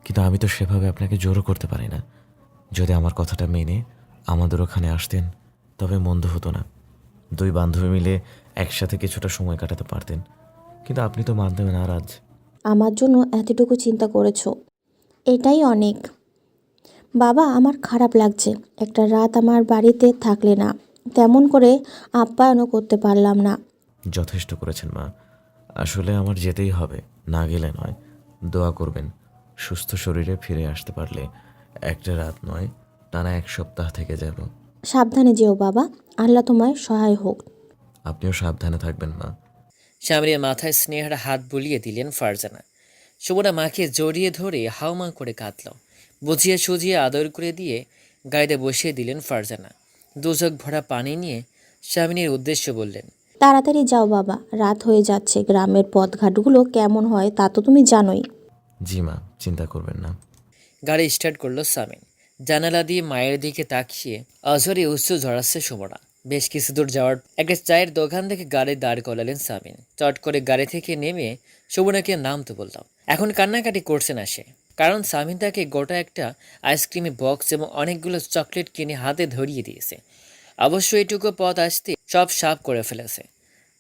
[SPEAKER 2] কিন্তু আমি তো সেভাবে আপনাকে জোরও করতে পারি না। যদি আমার কথাটা মেনে আমাদের ওখানে আসতেন তবে মন্দ হতো না। দুই বান্ধবী মিলে একসাথে কিছুটা সময় কাটাতে পারতেন। কিন্তু আপনি তো মানতেন না রাজ।
[SPEAKER 8] আমার জন্য এতটুকু চিন্তা করেছো, এটাই অনেক। বাবা, আমার খারাপ লাগছে। একটা রাত আমার বাড়িতে থাকলে না, তেমন করে আপ্যায়নও করতে পারলাম না।
[SPEAKER 2] যথেষ্ট করেছেন মা, আসলে আমার যেতেই হবে, না গেলে নয়। দোয়া করবেন সুস্থ শরীরে ফিরে আসতে পারলে একটা রাত নয়, টানা 1 সপ্তাহ থেকে যাব।
[SPEAKER 8] সাবধানে যেও বাবা, আল্লাহ তোমায় সহায় হোক।
[SPEAKER 2] আপনিও সাবধানে থাকবেন মা।
[SPEAKER 1] স্বামীর মাথায় স্নেহের হাত বুলিয়ে দিলেন ফারজানা। সুমনা মাকে জড়িয়ে ধরে হাউমা করে কাঁদল। বুঝিয়ে সুজিয়ে আদর করে দিয়ে গাড়িতে বসিয়ে দিলেন ফারজানা। দুচোখ ভরা পানি নিয়ে স্বামীর উদ্দেশ্য বললেন,
[SPEAKER 8] তাড়াতাড়ি যাও বাবা, রাত হয়ে যাচ্ছে। গ্রামের পথঘাটগুলো কেমন হয় তা তো তুমি জানোই।
[SPEAKER 2] জি মা, চিন্তা করবেন না।
[SPEAKER 1] গাড়ি স্টার্ট করলো সামিন। জানালা দিয়ে মায়ের দিকে তাকিয়ে অঝরে উচ্চ ঝরাচ্ছে সুমনা। বেশ কিছু দূর যাওয়ার একটা চায়ের দোকান থেকে গাড়ি দাঁড় করালেন সামিন। চট করে গাড়ি থেকে নেমে সুমনাকে নামতে বললাম। এখন কান্নাকাটি করছে না সে, কারণ সামিন তাকে গোটা একটা আইসক্রিমের বক্স এবং অনেকগুলো চকলেট কিনে হাতে ধরিয়ে দিয়েছে। অবশ্য এটুকু পথ আসতে সব সাফ করে ফেলেছে।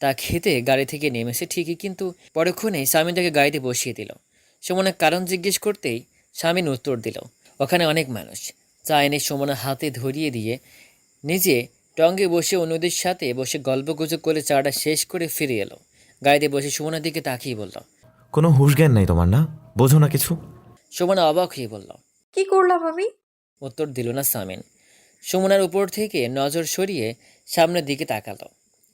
[SPEAKER 1] তা খেতে গাড়ি থেকে নেমেছে ঠিকই, কিন্তু পরক্ষণেই সামিন তাকে গাড়িতে বসিয়ে দিল। সুমনা কারণ জিজ্ঞেস করতেই সামিন উত্তর দিল, ওখানে অনেক মানুষ। চা এনে সুমনা হাতে ধরিয়ে দিয়ে নিজে টঙ্গে বসে অন্যদের সাথে বসে গল্পগুজব করে চাটা শেষ করে ফিরে এলো। গাড়িতে বসে সুমনার দিকে তাকিয়ে বলল।
[SPEAKER 2] কোনো হুঁশ জ্ঞান নেই তোমার, না বোঝো না কিছু?
[SPEAKER 1] সুমনা অবাক হয়ে বলল।
[SPEAKER 3] কি করলাম আমি?
[SPEAKER 1] উত্তর দিল না সামিন। সুমনার উপর থেকে নজর সরিয়ে সামনের দিকে তাকালো।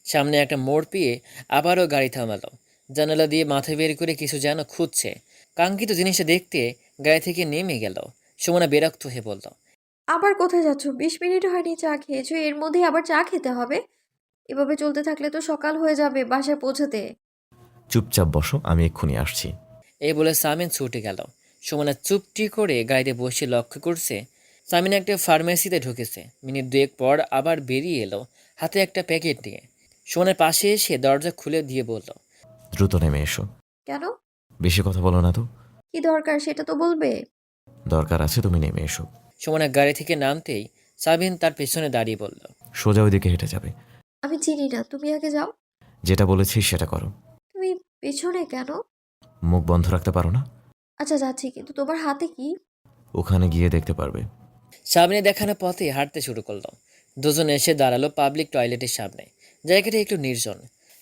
[SPEAKER 1] সামনে একটা মোড় পেয়ে আবারও গাড়ি থামালো। জানালা দিয়ে মাথা বের করে কিছু যেন খুঁজছে। কাঙ্ক্ষিত জিনিসটা দেখতে গাড়ি থেকে নেমে গেল। সুমনা বিরক্ত হয়ে বলল,
[SPEAKER 3] আবার কোথায় যাচ্ছ? 20 মিনিট হয়নি চা খেয়েছো, এর মধ্যেই আবার চা খেতে হবে? এভাবে চলতে থাকলে তো সকাল হয়ে যাবে বাসায় পৌঁছাতে।
[SPEAKER 2] চুপচাপ বসো, আমি এক্ষুনি আসছি।
[SPEAKER 1] এই বলে সামিন ছুটে গেল। সুমনা চুপটি করে গাড়িতে বসে লক্ষ্য করছে সামিন একটা ফার্মেসিতে ঢুকেছে। মিনিট দুয়েক পর আবার বেরিয়ে এলো হাতে একটা প্যাকেট নিয়ে। সুমনের পাশে এসে দরজা খুলে দিয়ে বলল,
[SPEAKER 2] দ্রুত নেমে এসো।
[SPEAKER 3] কেন?
[SPEAKER 2] বেশি কথা বলো না তো।
[SPEAKER 3] কি দরকার সেটা তো বলবে।
[SPEAKER 2] দরকার আছে, তুমি নেমে এসো।
[SPEAKER 1] সুমনা গাড়ি থেকে নামতেই সামিন তার পেছনে দাঁড়িয়ে বলল,
[SPEAKER 2] সোজা ওইদিকে হেঁটে যাবে।
[SPEAKER 3] আমি চিনি না, তুমি আগে যাও।
[SPEAKER 2] যেটা বলেছি সেটা করো।
[SPEAKER 3] তুমি পেছনে কেন?
[SPEAKER 2] মুখ বন্ধ রাখতে পারো না?
[SPEAKER 3] আচ্ছা যাচ্ছি, কিন্তু তোমার হাতে কি?
[SPEAKER 2] ওখানে গিয়ে দেখতে পারবে।
[SPEAKER 1] সামনে দেখানো পথে হাঁটতে শুরু করলো। দুজন এসে দাঁড়ালো পাবলিক টয়লেটের সামনে। জায়গাটা একটু নির্জন।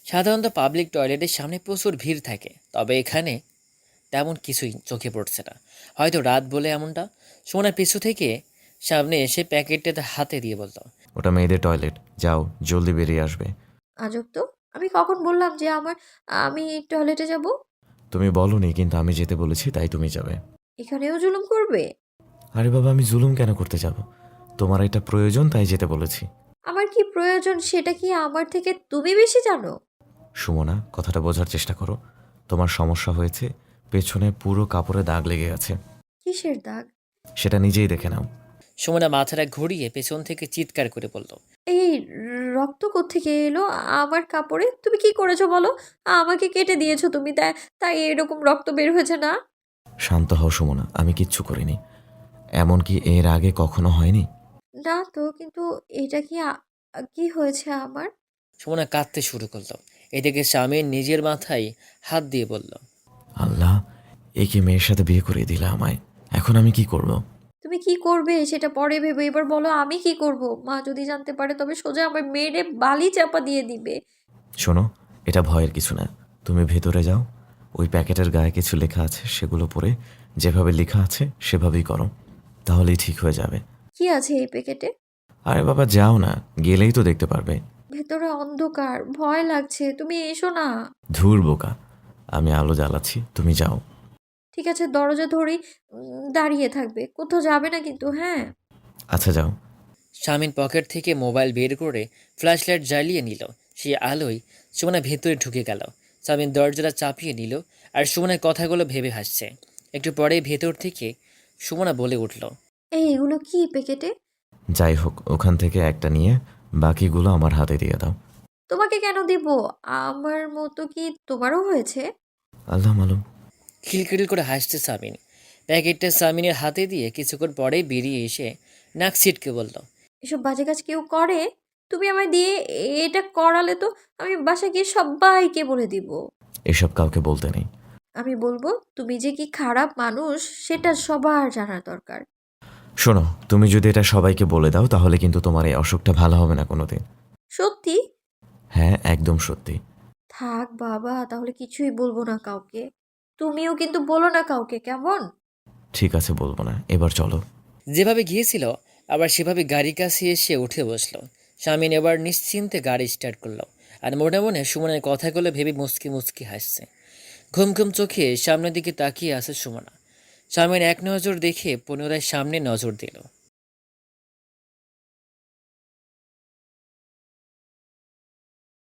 [SPEAKER 1] সাধারণত পাবলিক টয়লেটের সামনে প্রচুর ভিড় থাকে, তবে এখানে তেমন কিছুই চোখে পড়ছে না। হয়তো রাত বলে এমনটা। সুমনার পিছু থেকে সামনে এসে প্যাকেটটা হাতে দিয়ে বলল,
[SPEAKER 2] ওটা মেয়েদের টয়লেট, যাও জলদি বেরিয়ে আসবে।
[SPEAKER 3] আজব তো, আমি কখন বললাম যে আমি টয়লেটে যাব?
[SPEAKER 2] তুমি বলনি, কিন্তু আমি যেতে বলেছি তাই তুমি যাবে।
[SPEAKER 3] এখানেও জুলুম করবে?
[SPEAKER 2] আরে বাবা, আমি জুলুম কেন করতে যাব? তোমার এটা প্রয়োজন তাই যেতে বলেছি।
[SPEAKER 3] আমার কি প্রয়োজন সেটা কি আমার থেকে তুমি বেশি জানো?
[SPEAKER 2] সুমনা, কথাটা বোঝার চেষ্টা করো। তোমার সমস্যা হয়েছে, পেছনে পুরো কাপড়ে দাগ লেগে আছে।
[SPEAKER 3] কিসের দাগ?
[SPEAKER 2] সেটা নিজেই দেখে নাও।
[SPEAKER 1] সুমনা মাথাটা ঘুরিয়ে পেছন থেকে চিৎকার করে বলল,
[SPEAKER 3] এই রক্ত কোত্থেকে এলো আমার কাপড়ে? তুমি কি করেছো বলো? আমাকে কেটে দিয়েছো তুমি, তাই তাই এরকম রক্ত বের হয়েছে না?
[SPEAKER 2] শান্ত হও সুমনা, আমি কিচ্ছু করিনি। এমনকি এর আগে কখনো হয়নি।
[SPEAKER 3] না তো, কিন্তু এটা কি হয়েছে আমার?
[SPEAKER 1] সুমনা কাঁদতে শুরু করলো। এদিকে স্বামীর নিজের মাথায় হাত দিয়ে বলল,
[SPEAKER 2] আল্লাহ, একে মেয়ের সাথে বিয়ে করিয়ে দিলে আমায়, এখন আমি কি করব?
[SPEAKER 3] তুমি কি করবে সেটা পরে ভেবে এবার বলো আমি কি করব। মা যদি জানতে পারে তবে সোজা আমার মেয়েরে বালি চাপা দিয়ে দিবে।
[SPEAKER 2] শোনো, এটা ভয়ের কিছু না। তুমি ভেতরে যাও, ওই প্যাকেটের গায়ে কিছু লেখা আছে, সেগুলো পড়ে যেভাবে লেখা আছে সেভাবেই করো, তাহলেই ঠিক হয়ে যাবে।
[SPEAKER 3] কি আছে এই প্যাকেটে?
[SPEAKER 2] আরে বাবা যাও না, গেলেই তো দেখতে পারবে।
[SPEAKER 3] ভেতরে অন্ধকার, ভয় লাগছে, তুমি এসো না।
[SPEAKER 2] ধুর বোকা, আমি আলো জ্বালাচ্ছি, তুমি যাও।
[SPEAKER 3] ঠিক আছে, দরজা ধরেই দাঁড়িয়ে থাকবে, কোথাও যাবে না কিন্তু, হ্যাঁ?
[SPEAKER 2] আচ্ছা যাও।
[SPEAKER 1] স্বামীর পকেট থেকে মোবাইল বের করে ফ্ল্যাশ লাইট জ্বালিয়ে নিল। সেই আলোয় সুমনা ভেতরে ঢুকে গেল। স্বামীর দরজাটা চাপিয়ে নিল আর সুমনের কথাগুলো ভেবে হাসছে। একটু পরে ভেতর থেকে সুমনা বলে উঠল,
[SPEAKER 3] এই এগুলো কি প্যাকেটে?
[SPEAKER 2] যাই হোক, ওখান থেকে একটা নিয়ে বাকিগুলো আমার হাতে দিয়ে দাও।
[SPEAKER 3] তোমাকে কেন দিব? আমার মতো কি তোমারও হয়েছে?
[SPEAKER 2] আল্লাহ মালুম।
[SPEAKER 1] খিলখিল করে হাসছে সামিন। প্যাকেটটা সামিনের হাতে দিয়ে কিছুক্ষণ পরেই বেরিয়ে এসে নাক ছিটকে বলল,
[SPEAKER 3] এসব বাজে কাজ কেউ করে? তুমি আমায় দিয়ে এটা করালে তো আমি বাসায় গিয়ে সবাইকে বলে দিব।
[SPEAKER 2] এসব কাউকে বলতে নেই।
[SPEAKER 3] আমি বলবো তুমি যে কি খারাপ মানুষ সেটা সবার জানার দরকার।
[SPEAKER 2] শোনো, তুমি যদি এটা সবাইকে বলে দাও তাহলে কিন্তু তোমার এই অসুখটা ভালো হবে না কোনোদিন।
[SPEAKER 3] সত্যি?
[SPEAKER 2] হ্যাঁ, একদম সত্যি।
[SPEAKER 3] থাক বাবা, তাহলে কিছুই বলবো না কাউকে। তুমিও কিন্তু বলো না কাউকে, কেমন?
[SPEAKER 2] ঠিক আছে, বলবো না। এবার চলো।
[SPEAKER 1] যেভাবে গিয়েছিল আবার সেভাবে গাড়ির কাছে এসে উঠে বসলো। সামিন এবার নিশ্চিন্তে গাড়ি স্টার্ট করলো, আর মনে মনে সুমনের কথাগুলো ভেবে মুচকি মুচকি হাসছে। ঘুম ঘুম চোখে সামনের দিকে তাকিয়ে আছে সুমনা। সামিন এক নজর দেখে পুনরায় সামনে নজর দিল।